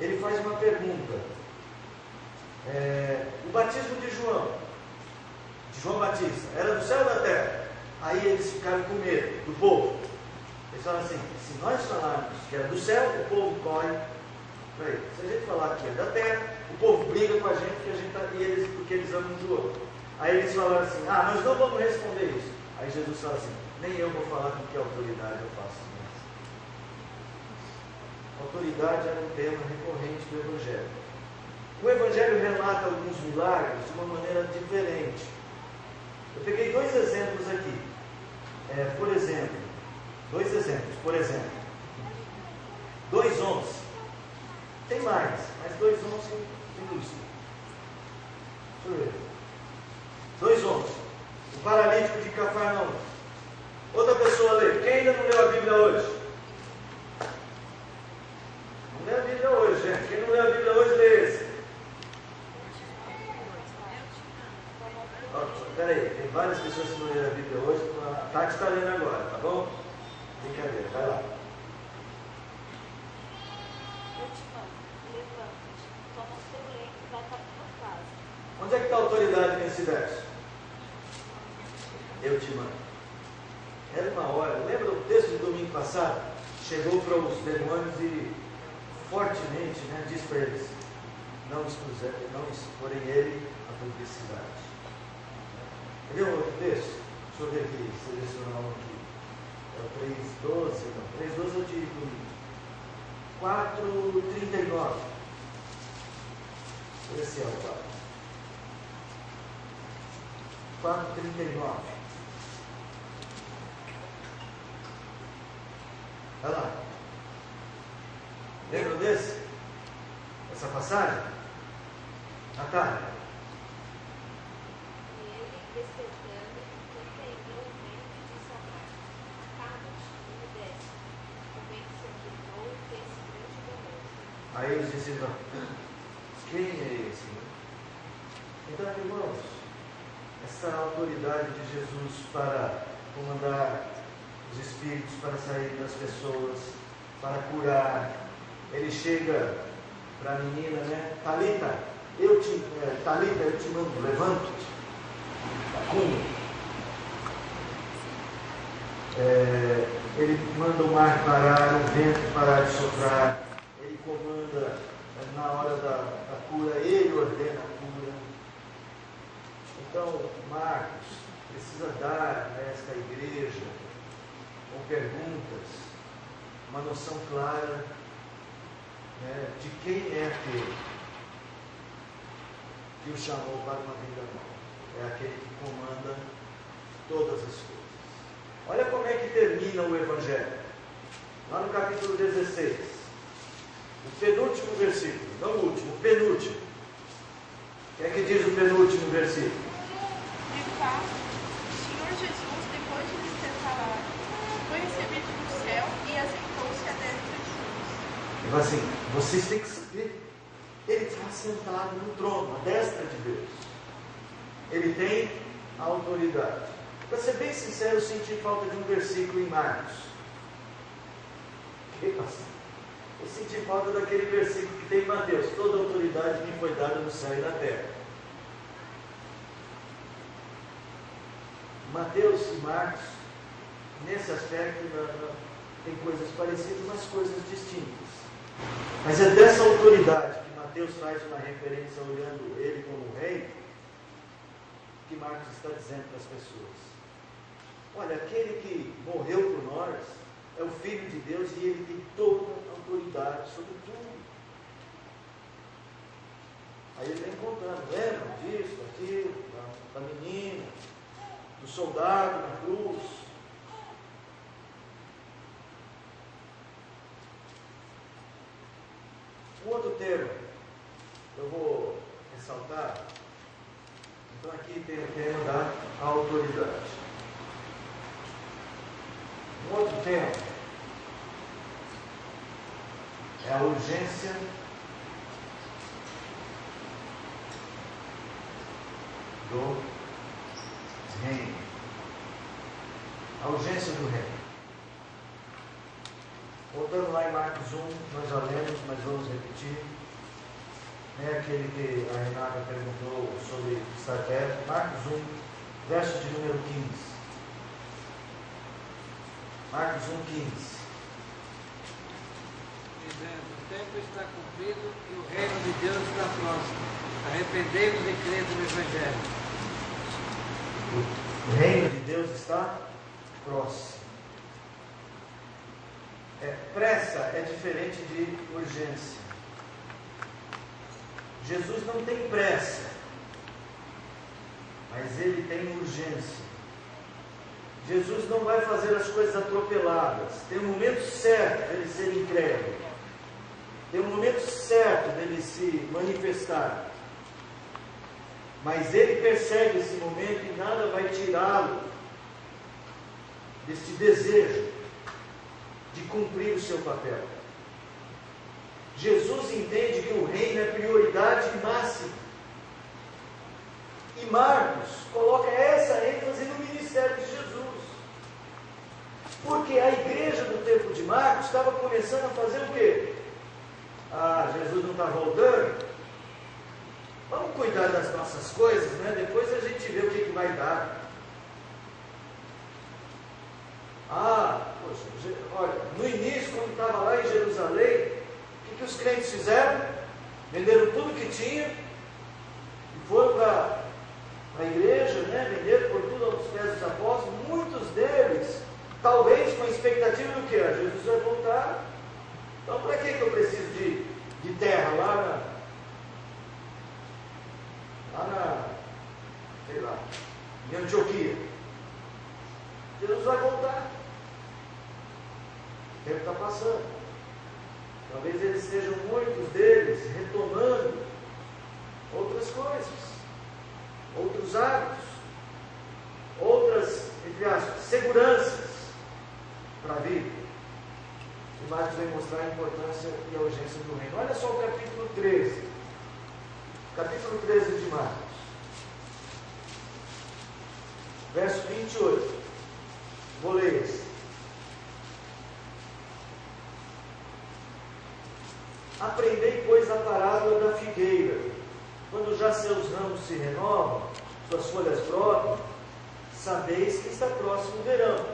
Ele faz uma pergunta. O batismo de João Batista, era do céu ou da terra? Aí eles ficaram com medo do povo. Eles falam assim, se nós falarmos que é do céu, o povo corre para ele. Se a gente falar que é da terra, o povo briga com a gente porque eles amam João. Aí eles falaram assim, nós não vamos responder isso. Aí Jesus fala assim, nem eu vou falar com que autoridade eu faço isso. Autoridade era um tema recorrente do Evangelho. O Evangelho relata alguns milagres de uma maneira diferente. Eu peguei 2 exemplos aqui. Por exemplo, 2:11. Tem mais, mas 2:11 tem isso. Deixa eu ver. 2:11. O paralítico de Cafarnaum. Outra pessoa lê. Quem ainda não leu a Bíblia hoje? Não lê a Bíblia hoje, gente. Quem não leu a Bíblia hoje, lê esse. Peraí, tem várias pessoas que não leram a Bíblia hoje. A Tati está lendo agora, tá bom? Brincadeira, vai lá. Eu te mando, levanta-te, toma o seu leito e vai para a tua casa. Onde é que está a autoridade nesse verso? Eu te mando. Era uma hora, lembra o texto do domingo passado? Chegou para os demônios e fortemente, diz para eles, não exporem ele a publicidade. Entendeu o outro texto? Deixa eu ver aqui, selecionar um aqui. É o 3:12, não. 3:12 eu tive comigo. 4:39. Esse é o 4:39. Olha lá. Lembram desse? Essa passagem? Natália. E ele, despertando, repreendeu o vento e disse ao mar: acalma-te, emudece. O vento se aquietou e fez-se grande beleza. Aí os discípulos, quem é esse? Então, irmãos, essa autoridade de Jesus para comandar os espíritos, para sair das pessoas, para curar. Ele chega para a menina, Talita, eu te mando, levanta-te. Ele manda o mar parar, o vento parar de soprar. Ele comanda na hora da cura, ele ordena a cura. Então, Marcos precisa dar a esta igreja, com perguntas, uma noção clara de quem é aquele que o chamou para uma vida nova. É aquele que comanda todas as coisas. Olha como é que termina o Evangelho. Lá no capítulo 16. O penúltimo versículo. Não o último, o penúltimo. O que é que diz o penúltimo versículo? De fato, o Senhor Jesus, depois de lhes ter falado, foi recebido do céu e assentou-se à destra de Deus. Ele fala assim, vocês têm que saber. Ele está sentado no trono, à destra de Deus. Ele tem a autoridade. Para ser bem sincero, eu senti falta de um versículo em Marcos. Que pastor? Eu senti falta daquele versículo que tem em Mateus: toda autoridade me foi dada no céu e na terra. Mateus e Marcos, nesse aspecto, tem coisas parecidas, mas coisas distintas. Mas é dessa autoridade que Mateus faz uma referência, olhando ele como rei, que Marcos está dizendo para as pessoas: olha, aquele que morreu por nós é o Filho de Deus e ele tem toda a autoridade sobre tudo. Aí ele vem contando, lembra disso, daquilo, da menina, do soldado na cruz. Um outro termo eu vou ressaltar. Então aqui tem o termo da autoridade. Um outro termo é a urgência do reino. A urgência do reino. Voltando lá em Marcos 1, nós já lemos, mas vamos repetir. É aquele que a Renata perguntou sobre estar perto. Marcos 1, verso de número 15. Marcos 1,15. Dizendo: o tempo está cumprido e o reino de Deus está próximo. Arrependei-vos e crede no Evangelho. O reino de Deus está próximo. Pressa é diferente de urgência. Jesus não tem pressa, mas ele tem urgência. Jesus não vai fazer as coisas atropeladas. Tem um momento certo dele ser entregue. Tem um momento certo dele se manifestar. Mas ele persegue esse momento e nada vai tirá-lo deste desejo de cumprir o seu papel. Jesus entende que o reino é prioridade máxima. E Marcos coloca essa ênfase no ministério de Jesus. Porque a igreja do tempo de Marcos estava começando a fazer o quê? Jesus não está voltando? Vamos cuidar das nossas coisas, né? Depois a gente vê o que vai dar. Poxa, olha, no início, quando estava lá em Jerusalém, o que os crentes fizeram? Venderam tudo que tinham e foram para a igreja, né? Venderam por tudo aos pés dos apóstolos. Muitos deles, talvez com a expectativa do que? Jesus vai voltar. Então, para que eu preciso de terra lá em Antioquia? Jesus vai voltar. O tempo está passando. Talvez eles estejam, muitos deles, retomando outras coisas, outros hábitos, outras, entre aspas, seguranças para a vida. E Marcos vai mostrar a importância e a urgência do reino. Olha só o capítulo 13. Capítulo 13 de Marcos. Verso 28. Vou ler esse. Aprendei, pois, a parábola da figueira. Quando já seus ramos se renovam, suas folhas brotam, sabeis que está próximo o verão.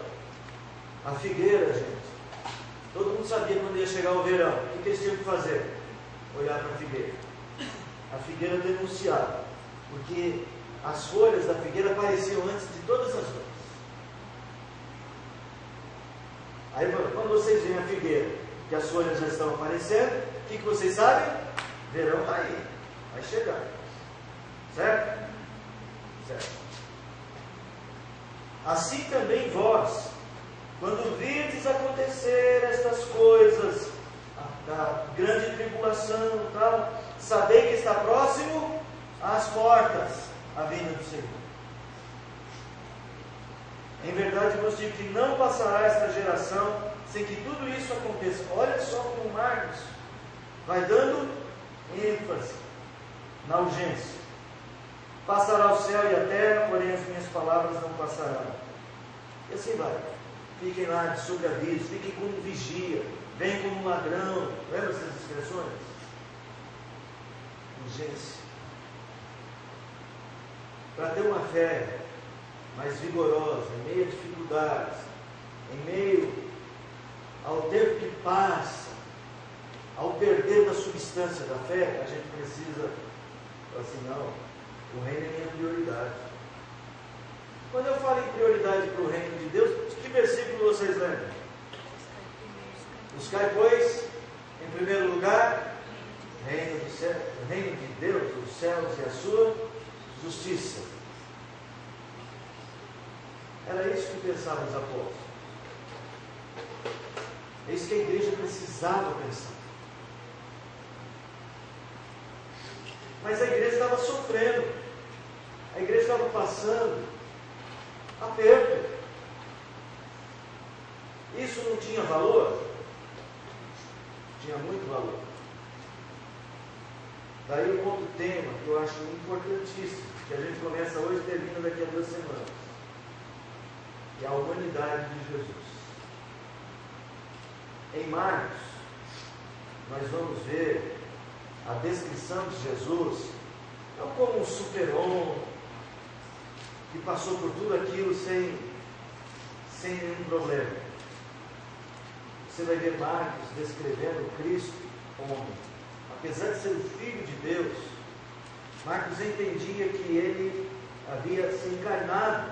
A figueira, gente. Todo mundo sabia quando ia chegar o verão. O que eles tinham que fazer? Olhar para a figueira. A figueira denunciava. Porque as folhas da figueira apareciam antes de todas as outras. Aí, quando vocês veem a figueira, que as folhas já estão aparecendo, o que vocês sabem? Verão está aí, vai chegar. Certo? Certo. Assim também vós, quando virdes acontecer estas coisas, da grande tribulação e tal, sabei que está próximo às portas a vinda do Senhor. Em verdade vos digo que não passará esta geração sem que tudo isso aconteça. Olha só como Marcos vai dando ênfase na urgência. Passará o céu e a terra, porém as minhas palavras não passarão. E assim vai. fiquem lá de sobreaviso, fiquem como vigia, venham como ladrão. Lembra essas expressões? Urgência. Para ter uma fé mais vigorosa, em meio a dificuldades, em meio ao tempo que passa, ao perder da substância da fé, a gente precisa falar assim, não, o reino é minha prioridade. Quando eu falo em prioridade para o reino de Deus, que versículo vocês lembram? Buscai, pois, em primeiro lugar, reino de Deus, os céus e a sua justiça. Era isso que pensavam os apóstolos. É isso que a igreja precisava pensar. Mas a igreja estava sofrendo. A igreja estava passando aperto. Isso não tinha valor? Tinha muito valor. Daí o outro tema que eu acho importantíssimo, que a gente começa hoje e termina daqui a 2 semanas, que é a humanidade de Jesus. Em Marcos, nós vamos ver a descrição de Jesus, não como um super-homem, que passou por tudo aquilo sem nenhum problema. Você vai ver Marcos descrevendo Cristo homem. Apesar de ser o Filho de Deus, Marcos entendia que ele havia se encarnado,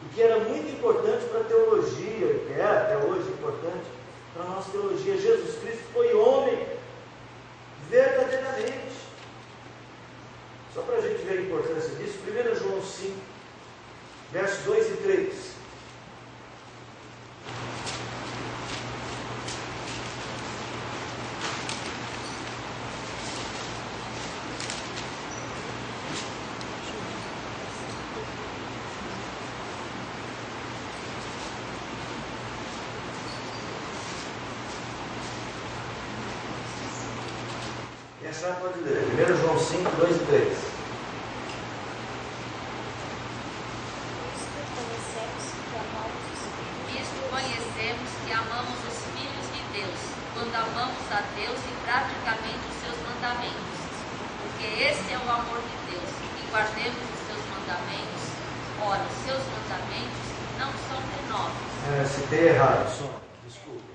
o que era muito importante para a teologia, e é até hoje importante para a nossa teologia. Jesus Cristo foi homem, verdadeiramente. Só para a gente ver a importância disso, 1 João 5, versos 2 e 3. Essa pode ler. 1 João 5, 2 e 3. Isto conhecemos que amamos os filhos de Deus, quando amamos a Deus e praticamente os seus mandamentos. Porque este é o amor de Deus, que guardemos os seus mandamentos. Ora, os seus mandamentos não são de nós. Citei errado, só. Desculpa.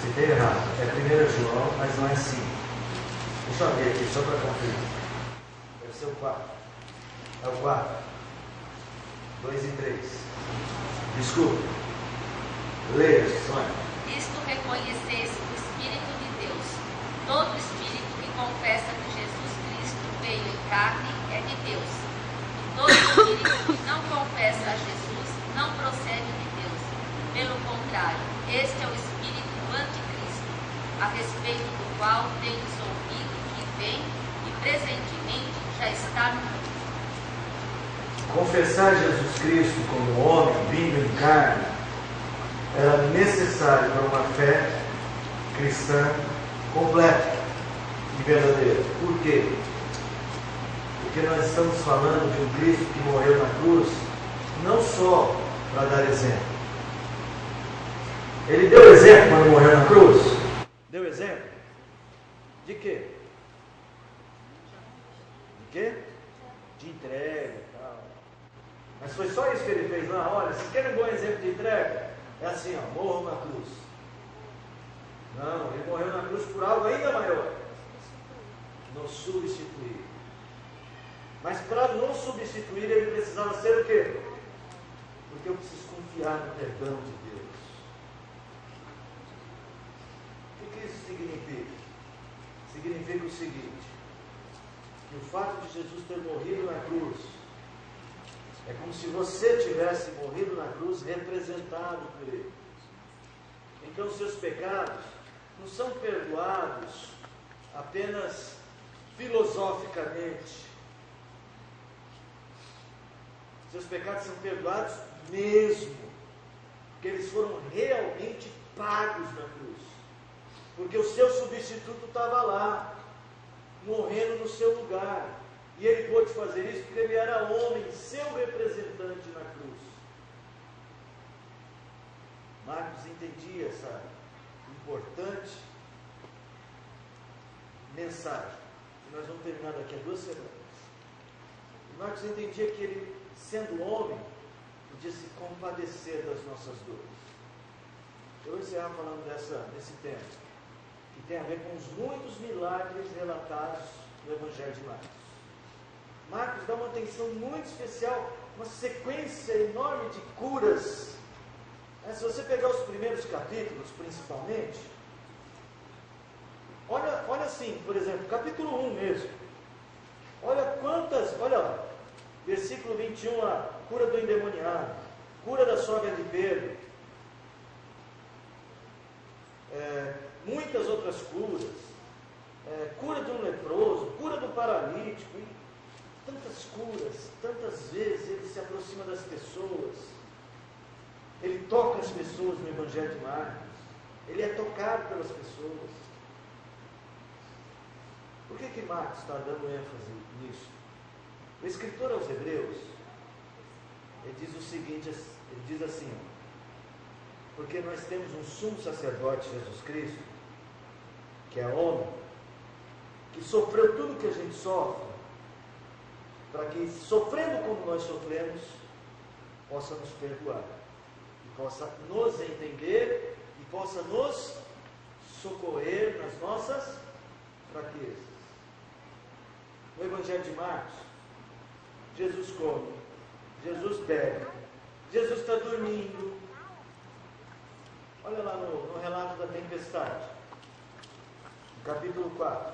Citei errado. É 1 João, mas não é 5. Deixa eu ver aqui, só para conferir. Deve ser o 4. É o 4. 2 e 3. Desculpe. Leia, Sônia. Isto reconhecesse o Espírito de Deus. Todo Espírito que confessa que Jesus Cristo veio em carne é de Deus. E todo Espírito que não confessa a Jesus não procede de Deus. Pelo contrário, este é o Espírito do Anticristo, a respeito do qual temos ouvido que vem e presentemente já está no mundo. Confessar Jesus Cristo como homem, vindo em carne, era necessário para uma fé cristã completa e verdadeira. Por quê? Porque nós estamos falando de um Cristo que morreu na cruz, não só para dar exemplo. Ele deu exemplo quando morreu na cruz? Deu exemplo? De quê? De quê? De entrega e tal. Mas foi só isso que ele fez lá. Olha, se querem um bom exemplo de entrega, é assim, ó, morram na cruz. Não, ele morreu na cruz por algo ainda maior. Nos substituir. Mas para nos substituir, ele precisava ser o quê? Porque eu preciso confiar no perdão de Deus. O que isso significa? Significa o seguinte, que o fato de Jesus ter morrido na cruz é como se você tivesse morrido na cruz representado por ele. Então seus pecados não são perdoados apenas filosoficamente. Seus pecados são perdoados mesmo, porque eles foram realmente pagos na cruz. Porque o seu substituto estava lá, morrendo no seu lugar. E ele pôde fazer isso porque ele era homem, seu representante na cruz. Marcos entendia essa importante mensagem, que nós vamos terminar daqui a 2 semanas. E Marcos entendia que ele, sendo homem, podia se compadecer das nossas dores. Eu vou encerrar falando desse tema, que tem a ver com os muitos milagres relatados no Evangelho de Marcos. Marcos dá uma atenção muito especial, uma sequência enorme de curas. Se você pegar os primeiros capítulos, principalmente, olha assim, por exemplo, capítulo 1 mesmo. Olha lá, versículo 21, a cura do endemoniado, cura da sogra de Pedro, muitas outras curas, cura de um leproso, cura do paralítico, e tantas curas, tantas vezes ele se aproxima das pessoas, ele toca as pessoas no Evangelho de Marcos, ele é tocado pelas pessoas. Por que Marcos está dando ênfase nisso? O escritor aos Hebreus, ele diz o seguinte, ele diz assim, porque nós temos um sumo sacerdote, Jesus Cristo, que é homem, que sofreu tudo que a gente sofre, para que, sofrendo como nós sofremos, possa nos perdoar, e possa nos entender, e possa nos socorrer nas nossas fraquezas. No Evangelho de Marcos, Jesus come, Jesus bebe, Jesus está dormindo. Olha lá no relato da tempestade, no capítulo 4.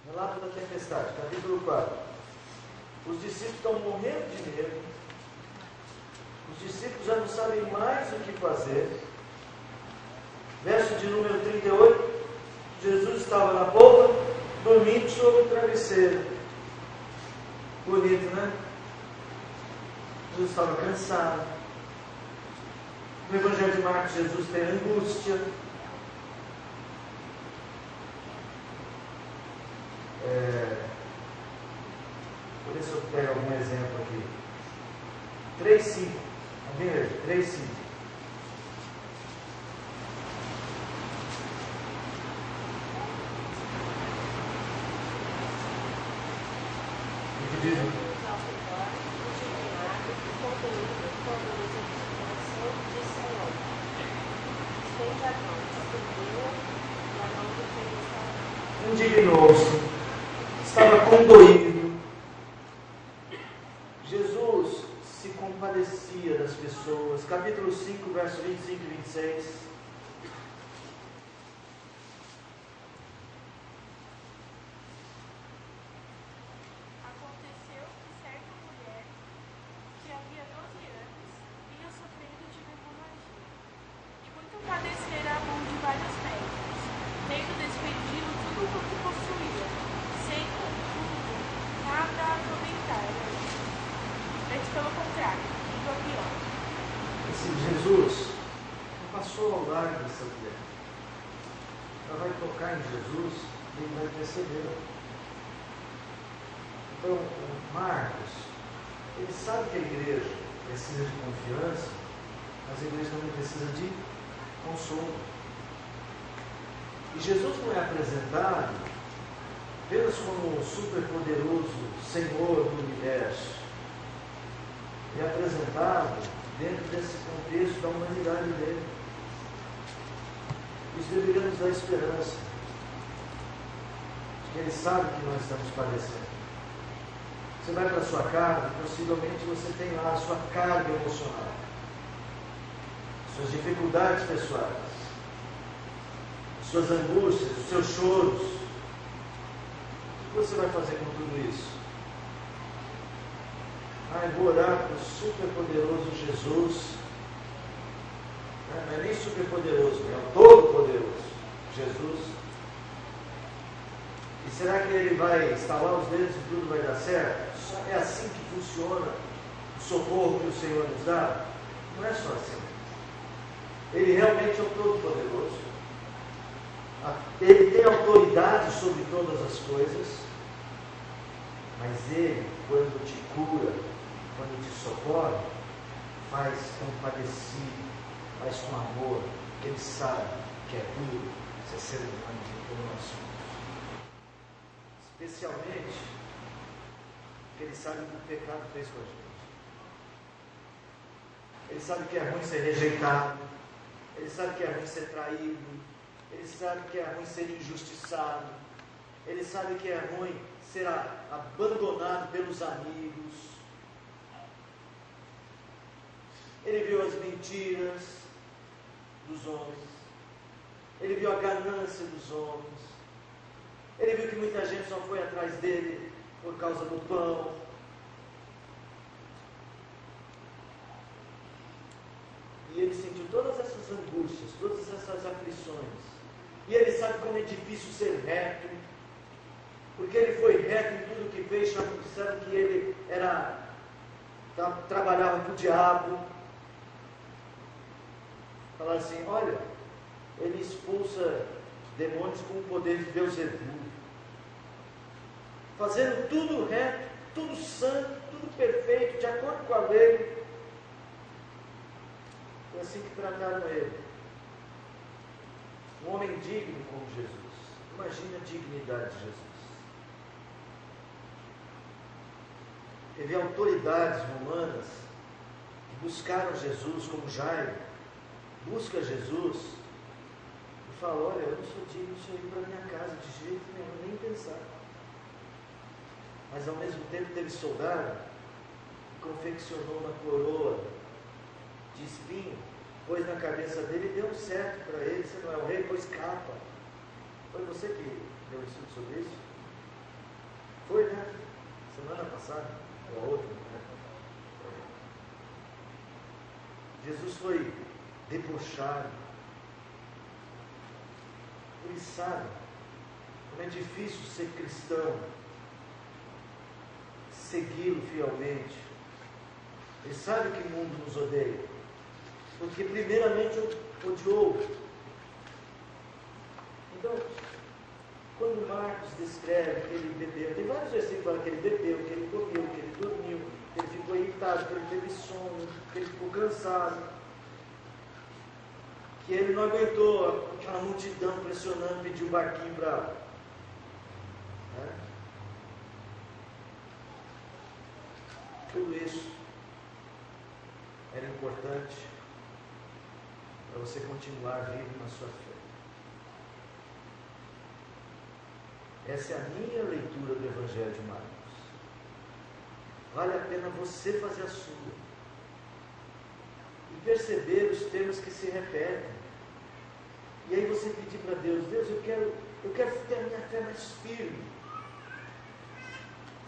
Relato da tempestade, capítulo 4. Os discípulos estão morrendo de medo. Os discípulos já não sabem mais o que fazer. Verso de número 38. Jesus estava na polpa, dormindo sobre o travesseiro. Bonito, né? Jesus estava cansado. No Evangelho de Marcos, Jesus tem angústia. Por isso eu pego algum exemplo aqui. 3:5. Alguém lê? 3:5. Indignou-se, estava condoído. Jesus se compadecia das pessoas. Capítulo 5, verso 25 e 26. Aconteceu que certa mulher, que havia 12 anos, vinha sofrendo de hemorragia, e muito padecera a mão de vários médicos, tendo despendido tudo o que possuía, sem, contudo, nada aproveitar. Antes, pelo contrário, indo a pior. Esse Jesus não passou ao largo dessa mulher. Ela vai tocar em Jesus e ele vai perceber. Então, o Marcos, ele sabe que a igreja precisa de confiança, mas a igreja também precisa de consolo. E Jesus não é apresentado apenas como o superpoderoso Senhor do universo. Ele é apresentado dentro desse contexto da humanidade dele. Isso deveria nos dar esperança, de que ele sabe que nós estamos padecendo. Você vai para a sua casa, possivelmente você tem lá a sua carga emocional, suas dificuldades pessoais, suas angústias, os seus choros. O que você vai fazer com tudo isso? Eu vou orar para o superpoderoso Jesus. Não é nem superpoderoso, é o todo-poderoso Jesus. E será que ele vai estalar os dedos e tudo vai dar certo? Só é assim que funciona o socorro que o Senhor nos dá? Não é só assim. Ele realmente é o todo-poderoso. Ele tem autoridade sobre todas as coisas, mas ele, quando te cura, quando te socorre, faz compadecido mas com amor, porque Ele sabe que é duro ser ser humano como nós somos. Especialmente porque Ele sabe o que o pecado fez com a gente. Ele sabe que é ruim ser rejeitado, Ele sabe que é ruim ser traído, Ele sabe que é ruim ser injustiçado, Ele sabe que é ruim ser abandonado pelos amigos. Ele viu as mentiras dos homens, Ele viu a ganância dos homens, Ele viu que muita gente só foi atrás dele por causa do pão. E Ele sentiu todas essas angústias, todas essas aflições. E Ele sabe como é difícil ser reto, porque Ele foi reto em tudo que fez. Disseram que Ele trabalhava para o diabo. Falaram assim, olha, Ele expulsa demônios com o poder de Beelzebub, fazendo tudo reto, tudo santo, tudo perfeito, de acordo com a lei. Foi assim que trataram Ele. Um homem digno como Jesus. Imagina a dignidade de Jesus. Teve autoridades romanas que buscaram Jesus, como Jairo. Busca Jesus e fala, olha, eu não sou digno de ir para minha casa de jeito nenhum, nem pensar. Mas ao mesmo tempo teve soldado que confeccionou uma coroa de espinho, pôs na cabeça dele e deu um certo para ele. Você não é o rei, pois capa. Foi você que deu um estudo sobre isso? Foi, né? Semana passada, ou a outra, né? Jesus foi debochado. Ele sabe como é difícil ser cristão, segui-lo fielmente. Ele sabe que o mundo nos odeia, porque primeiramente odiou. Então, quando Marcos descreve que ele bebeu, tem vários versículos que falam que ele bebeu, que ele comeu, que ele dormiu, que ele ficou irritado, que ele teve sono, que ele ficou cansado, que ele não aguentou aquela multidão pressionando, pediu um barquinho para... Né? Tudo isso era importante para você continuar vivo na sua fé. Essa é a minha leitura do Evangelho de Marcos. Vale a pena você fazer a sua e perceber os termos que se repetem. E aí você pedir para Deus, Deus, eu quero ter a minha fé mais firme.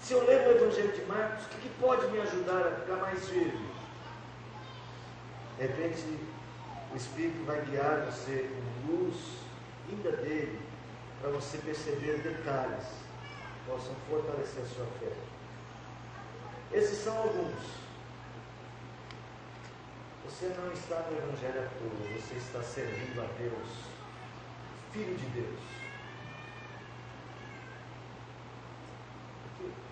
Se eu ler o Evangelho de Marcos, o que pode me ajudar a ficar mais firme? De repente, o Espírito vai guiar você com luz vinda dele, para você perceber detalhes que possam fortalecer a sua fé. Esses são alguns. Você não está no Evangelho à toa, você está servindo a Deus, Filho de Deus.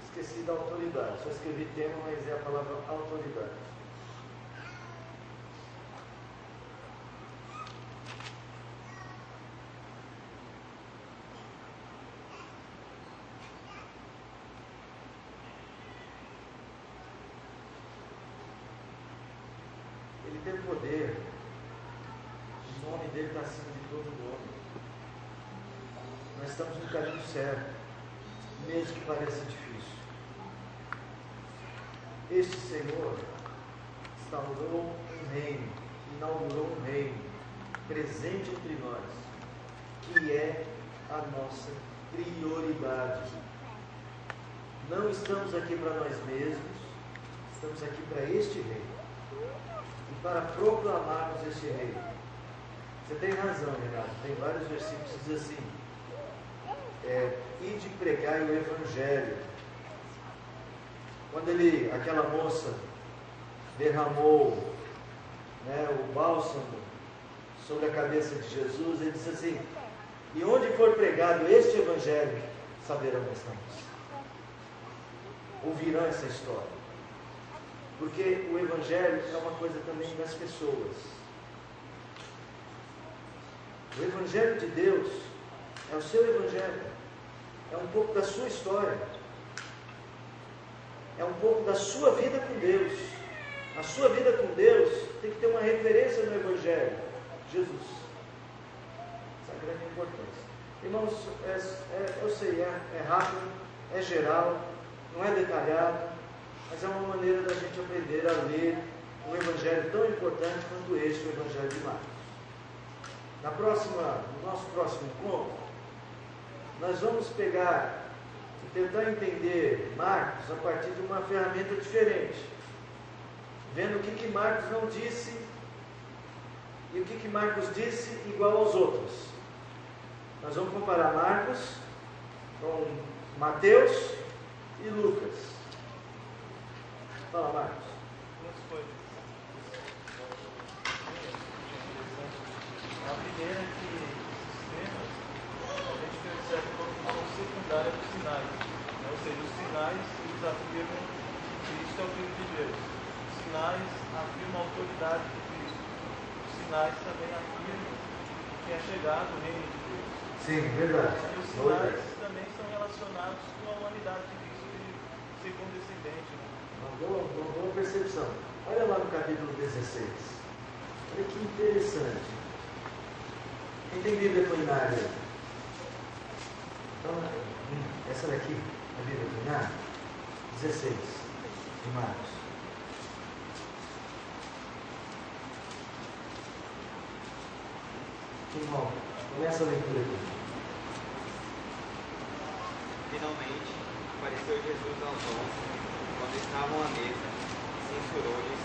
Esqueci da autoridade, só escrevi tema, mas é a palavra autoridade. Ele tem poder, o nome dele está acima de todo nome. Nós estamos no caminho certo, mesmo que pareça difícil. Este Senhor inaugurou um reino presente entre nós, que é a nossa prioridade. Não estamos aqui para nós mesmos, estamos aqui para este reino. E para proclamarmos este reino. Você tem razão, Renato, tem vários versículos que dizem assim, ide pregai o Evangelho. Quando aquela moça derramou, né, o bálsamo sobre a cabeça de Jesus, ele disse assim, e onde for pregado este Evangelho, saberão esta moça. Ouvirão essa história. Porque o Evangelho é uma coisa também das pessoas. O Evangelho de Deus é o seu Evangelho, é um pouco da sua história, é um pouco da sua vida com Deus. A sua vida com Deus tem que ter uma referência no Evangelho, Jesus. Essa é a grande importância. Irmãos, eu sei, é rápido, é geral, não é detalhado, mas é uma maneira da gente aprender a ler um Evangelho tão importante quanto este, o Evangelho de Marcos. No nosso próximo encontro, nós vamos pegar e tentar entender Marcos a partir de uma ferramenta diferente, vendo o que Marcos não disse e o que Marcos disse igual aos outros. Nós vamos comparar Marcos com Mateus e Lucas. Fala, Marcos. A primeira é que esses temas a gente percebe como função secundária dos sinais. Ou seja, os sinais eles afirmam que Cristo é o Filho de Deus. Os sinais afirmam a autoridade de Cristo. Os sinais também afirmam que é chegado o reino de Deus. Sim, verdade. E os sinais também são relacionados com a humanidade de Cristo de ser condescendente. Né? Uma boa percepção. Olha lá no capítulo 16. Olha que interessante. Quem tem Bíblia Culinária? Então, essa daqui, a Bíblia Culinária, 16 de Marcos. Irmão, começa a leitura aqui. Finalmente, apareceu Jesus aos 11, quando estavam à mesa, censurou-lhes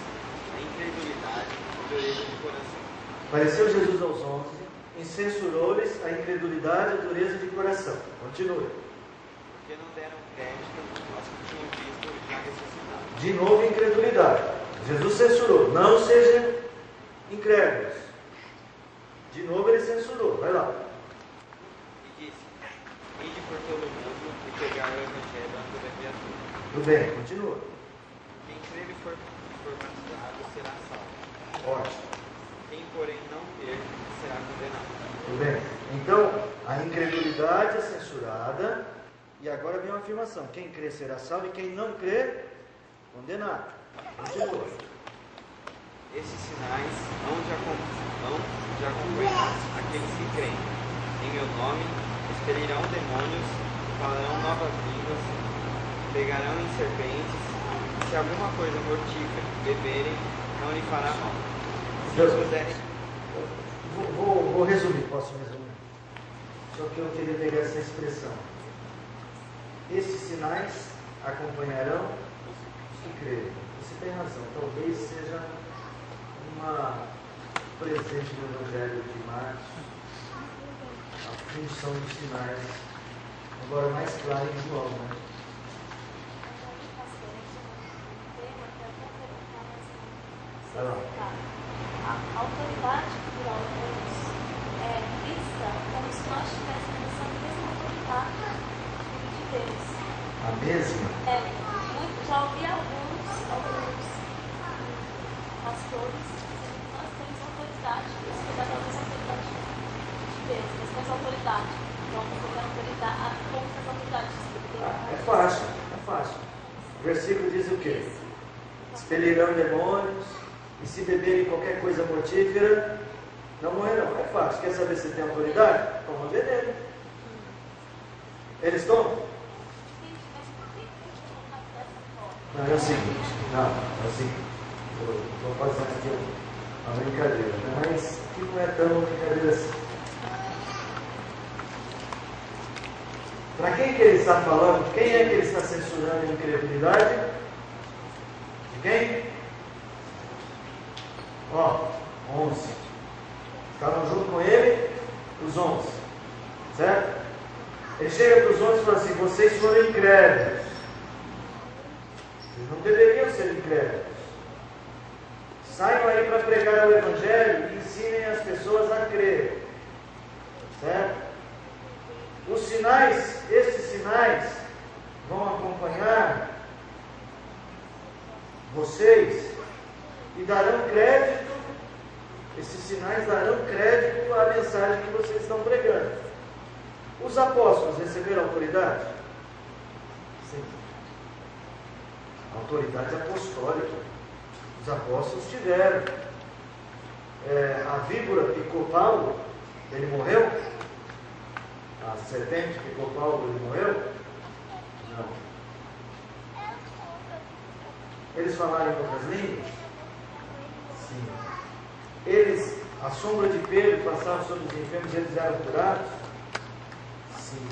a incredulidade e dureza de coração. Apareceu Jesus aos 11 e censurou-lhes a incredulidade e a dureza de coração. Continue. Porque não deram crédito aos que tinham visto já ressuscitado. De novo, incredulidade. Jesus censurou. Não sejam incrédulos. De novo, ele censurou. Vai lá. E disse: ide por todo o mundo e pregar o Evangelho a toda criatura. Tudo bem, continua. Quem crer e for batizado será salvo. Ótimo. Quem, porém, não crer será condenado. Tudo bem. Então, a incredulidade é censurada. E agora vem uma afirmação. Quem crer será salvo e quem não crer, condenado. Continua. Esses sinais hão de acompanhar aqueles que creem. Em meu nome, expelirão demônios, falarão novas línguas, pegarão em serpentes. Se alguma coisa mortífera beberem, não lhe fará mal. Se puderem... Vou resumir, posso resumir? Só que eu queria pegar essa expressão. Esses sinais acompanharão os que crerem. Você tem razão, talvez seja uma presente do Evangelho de Marcos, a função dos sinais, agora mais claro em João, né? Vai lá. A autoridade por alguns é vista como se nós tivéssemos essa mesma autoridade de Deus. A mesma? Já ouvi alguns pastores dizendo que nós temos autoridade, isso é da mesma autoridade de Deus, nós temos autoridade. Então, como essa autoridade É fácil, é fácil. O versículo diz o quê? Expelirão demônios, e se beberem qualquer coisa mortífera, não morrerão. É fácil. Quer saber se tem autoridade? Toma veneno. Eles tomam? Não, é o seguinte. Eu estou fazendo aqui uma brincadeira, né? Mas que não é tão brincadeira assim. Para quem que ele está falando? Quem é que ele está censurando a incredulidade? De quem? 11. Estavam junto com ele os 11. Certo? Ele chega para os 11 e fala assim: vocês foram incrédulos. Vocês não deveriam ser incrédulos. Saiam aí para pregar o Evangelho e ensinem as pessoas a crer. Certo? Os sinais, esses sinais vão acompanhar vocês e darão crédito Esses sinais darão crédito à mensagem que vocês estão pregando. Os apóstolos receberam autoridade? Sim. Autoridade apostólica. Os apóstolos tiveram. A víbora picou Paulo, ele morreu? A serpente picou Paulo, ele morreu? Não. Eles falaram em outras línguas? Sim. A sombra de Pedro passava sobre os enfermos e eles eram curados? Sim.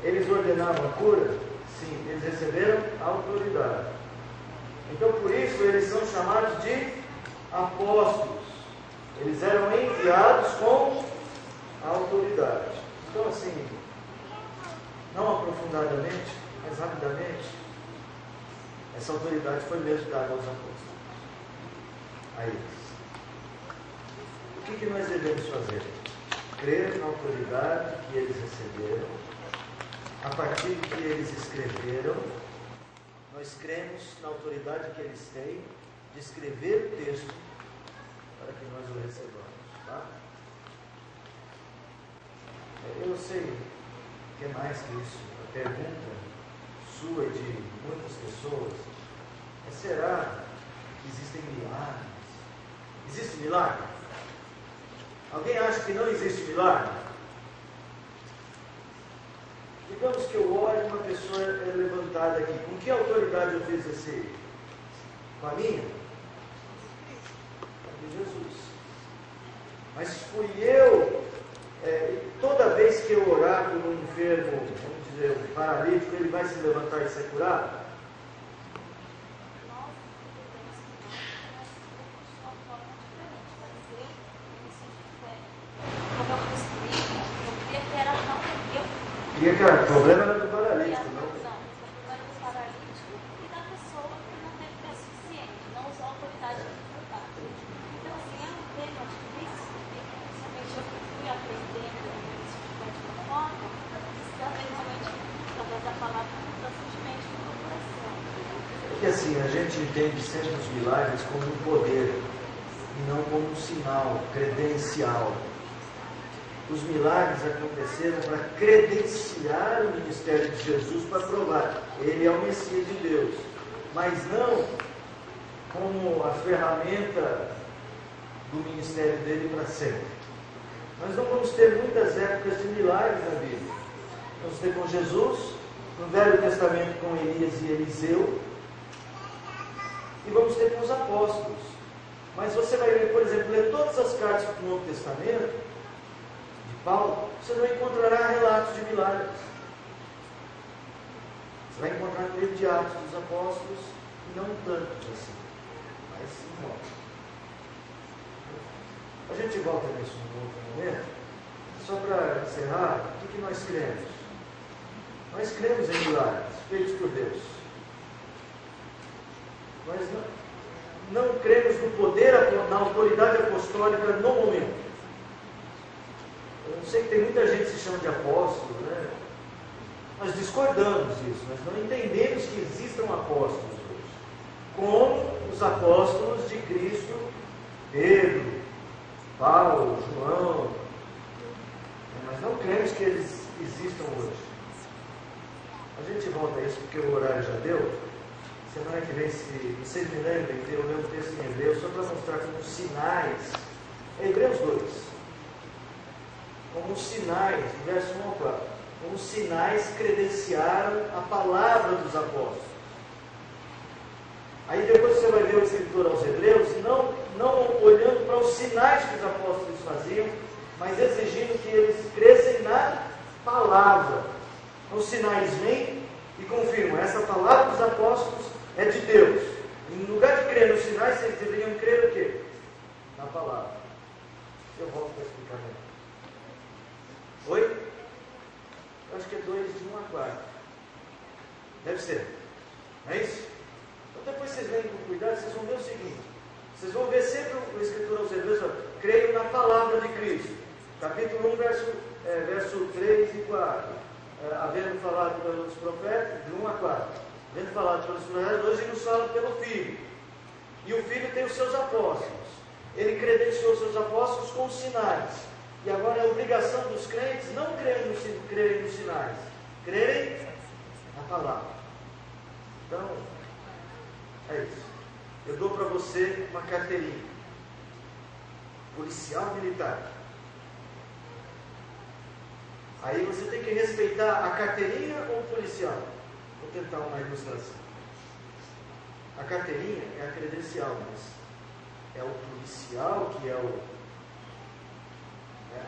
Eles ordenavam a cura? Sim. Eles receberam autoridade. Então, por isso, eles são chamados de apóstolos. Eles eram enviados com autoridade. Então, assim, não aprofundadamente, mas rapidamente, essa autoridade foi mesmo dada aos apóstolos. A eles. O que nós devemos fazer? Crer na autoridade que eles receberam, a partir do que eles escreveram. Nós cremos na autoridade que eles têm de escrever o texto para que nós o recebamos. Tá? Eu sei que é mais que isso. A pergunta sua e de muitas pessoas é: será que existem milagres? Existe milagre? Alguém acha que não existe milagre? Digamos que eu ore e uma pessoa é levantada aqui. Com que autoridade eu fiz esse? Com a minha? Com Jesus. Mas fui eu, toda vez que eu orar por um enfermo, vamos dizer, um paralítico, ele vai se levantar e ser curado? O problema era do paralítico, não? O problema do paralítico e da pessoa que não teve fé suficiente, não usou a autoridade de enfrentar. Então, assim, é um tema difícil, porque principalmente eu fui aprendendo esse tipo de forma, precisando realmente, através da palavra, mudar sentimento no meu coração. Porque assim, a gente entende sempre os milagres como um poder, e não como um sinal credencial. Os milagres aconteceram para credenciar o ministério de Jesus, para provar ele é o Messias de Deus, mas não como a ferramenta do ministério dele para sempre. Nós não vamos ter muitas épocas de milagres na Bíblia. Vamos ter com Jesus, no Velho Testamento com Elias e Eliseu, e vamos ter com os apóstolos. Mas você vai ver, por exemplo, ler todas as cartas do Novo Testamento Paulo, você não encontrará relatos de milagres. Você vai encontrar no livro de Atos dos Apóstolos, não tantos assim, mas sim volta. A gente volta nisso num outro momento. Só para encerrar, o que nós cremos? Nós cremos em milagres feitos por Deus. Nós não cremos no poder, na autoridade apostólica no momento. Eu sei que tem muita gente que se chama de apóstolo, né? Nós discordamos disso, nós não entendemos que existam apóstolos hoje, como os apóstolos de Cristo, Pedro, Paulo, João. Nós não cremos que eles existam hoje. A gente volta a isso porque o horário já deu. Semana que vem, se vocês me lembrem, eu leio um texto em Hebreus só para mostrar como sinais. Hebreus 2. Como sinais, verso 1 ao 4, como sinais credenciaram a palavra dos apóstolos. Aí depois você vai ver o escritor aos Hebreus, não olhando para os sinais que os apóstolos faziam, mas exigindo que eles crescem na palavra. Os sinais vêm e confirmam, essa palavra dos apóstolos é de Deus. Em lugar de crer nos sinais, vocês deveriam crer o quê? Na palavra. Eu volto para explicar melhor. Oi? Eu acho que é 2, de 1 a 4. Deve ser. Não é isso? Então depois vocês leem com cuidado, vocês vão ver o seguinte. Vocês vão ver sempre o escritor aos Hebreus, creio na palavra de Cristo. Capítulo 1, verso 3 e 4. Havendo falado pelos profetas, de 1 a 4. Havendo falado pelos profetas, hoje nos fala pelo Filho. E o Filho tem os seus apóstolos. Ele credenciou seus apóstolos com os sinais. E agora é obrigação dos crentes não crerem nos sinais, crerem na palavra. Então, é isso. Eu dou para você uma carteirinha. Policial militar. Aí você tem que respeitar a carteirinha ou o policial? Vou tentar uma ilustração. A carteirinha é a credencial, mas é o policial que é o...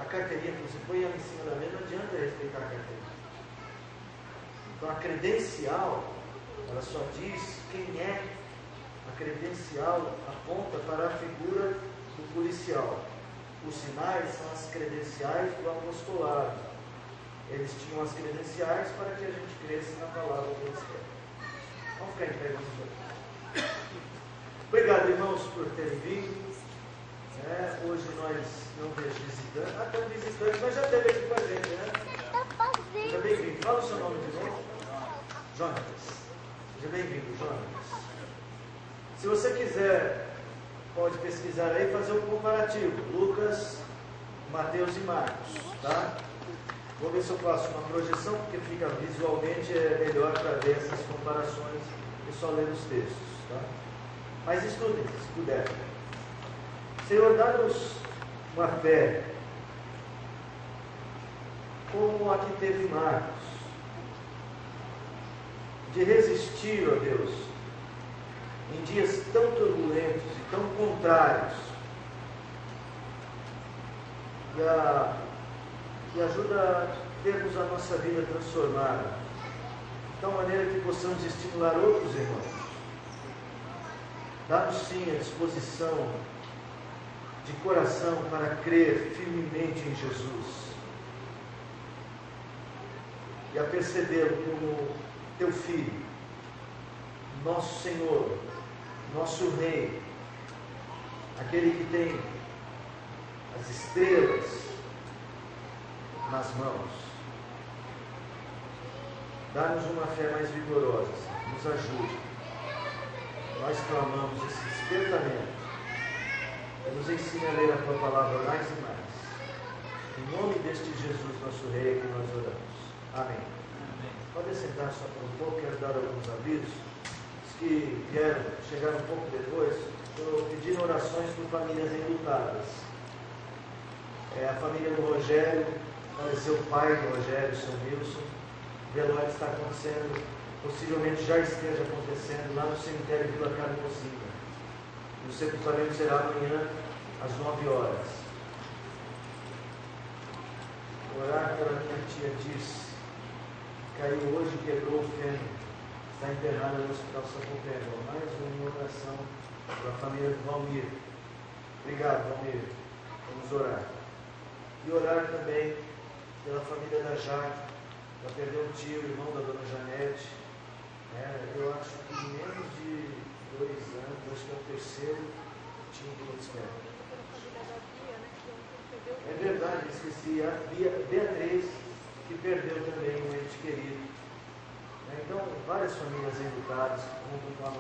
A carteirinha que você põe ela em cima da mesa, não adianta respeitar a carteirinha. Então a credencial, ela só diz quem é. A credencial aponta para a figura do policial. Os sinais são as credenciais do apostolado. Eles tinham as credenciais para que a gente cresça na palavra do Evangelho. Vamos ficar em pé, vamos. Obrigado, irmãos, por terem vindo. Hoje nós não temos visitantes. Tem um visitante, mas já esteve aqui com a gente, né? Seja bem-vindo. Fala o seu nome de novo. Jonas. Seja bem-vindo, Jonas. Se você quiser, pode pesquisar aí e fazer um comparativo. Lucas, Mateus e Marcos, tá? Vou ver se eu faço uma projeção, porque fica visualmente melhor para ver essas comparações e só ler os textos, tá? Mas estudem, se puder. Senhor, dá-nos uma fé como a que teve Marcos, de resistir, ó Deus, em dias tão turbulentos e tão contrários, e ajuda a termos a nossa vida transformada, de tal maneira que possamos estimular outros irmãos. Dá-nos sim a disposição de coração para crer firmemente em Jesus e a percebê-lo como teu Filho, nosso Senhor, nosso Rei, aquele que tem as estrelas nas mãos. Dá-nos uma fé mais vigorosa, nos ajude. Nós clamamos esse despertamento. Nos ensine a ler a tua palavra mais e mais. Em nome deste Jesus, nosso Rei, que nós oramos. Amém. Pode sentar só por um pouco, quero dar alguns avisos. Os que vieram, chegaram um pouco depois, estou pedindo orações por famílias enlutadas. A família do Rogério, faleceu o pai do Rogério, o seu Wilson. O velório está acontecendo, possivelmente já esteja acontecendo, lá no cemitério Vila Carmozinha. O sepultamento será amanhã, às 9 horas. Orar pela minha tia Dirce, caiu hoje e quebrou o fêmur. Está internada no Hospital Sapopemba. Mais uma oração para a família do Valmir. Obrigado, Valmir. Vamos orar. E orar também pela família da Jaque. Ela perdeu um tio, irmão da dona Janete. Eu acho que em menos de 2 anos, acho que é o terceiro time que eles pegam. É verdade, esqueci. A Beatriz, que perdeu também um ente querido. Então, várias famílias enlutadas que contam com o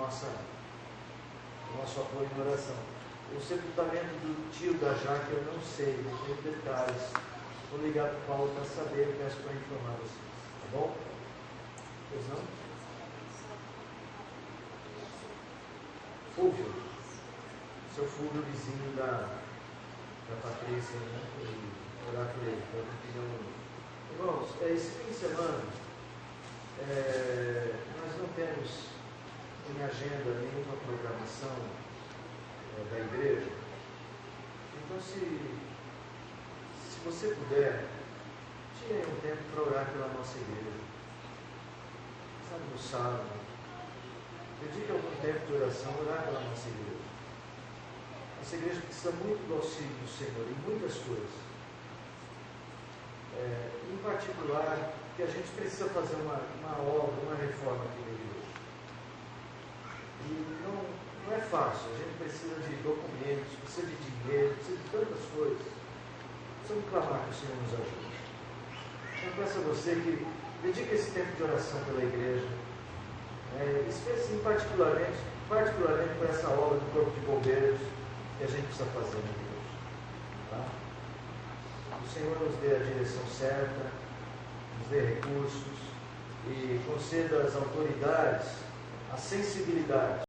nosso apoio em oração. O sepultamento do tio da Jaque eu não sei, não tenho detalhes. Vou ligar para o Paulo para saber, peço para informar vocês. Tá bom? Pois não? Fúvio, seu Fúvio, vizinho da Patrícia, né? E orar por ele, para pedir um... Irmãos, esse fim de semana, nós não temos em agenda nenhuma programação da igreja. Então, se você puder, tire um tempo para orar pela nossa igreja. Sabe, no sábado. Dedique algum tempo de oração, orar pela nossa igreja. Nossa igreja precisa muito do auxílio do Senhor em muitas coisas. Em particular, que a gente precisa fazer uma obra, uma reforma aqui na igreja. E não é fácil, a gente precisa de documentos, precisa de dinheiro, precisa de tantas coisas. Precisamos clamar que o Senhor nos ajude. Então peço a você que dedique esse tempo de oração pela igreja. Particularmente para essa obra do Corpo de Bombeiros, que a gente precisa fazer, meu Deus. Tá? O Senhor nos dê a direção certa, nos dê recursos e conceda às autoridades a sensibilidade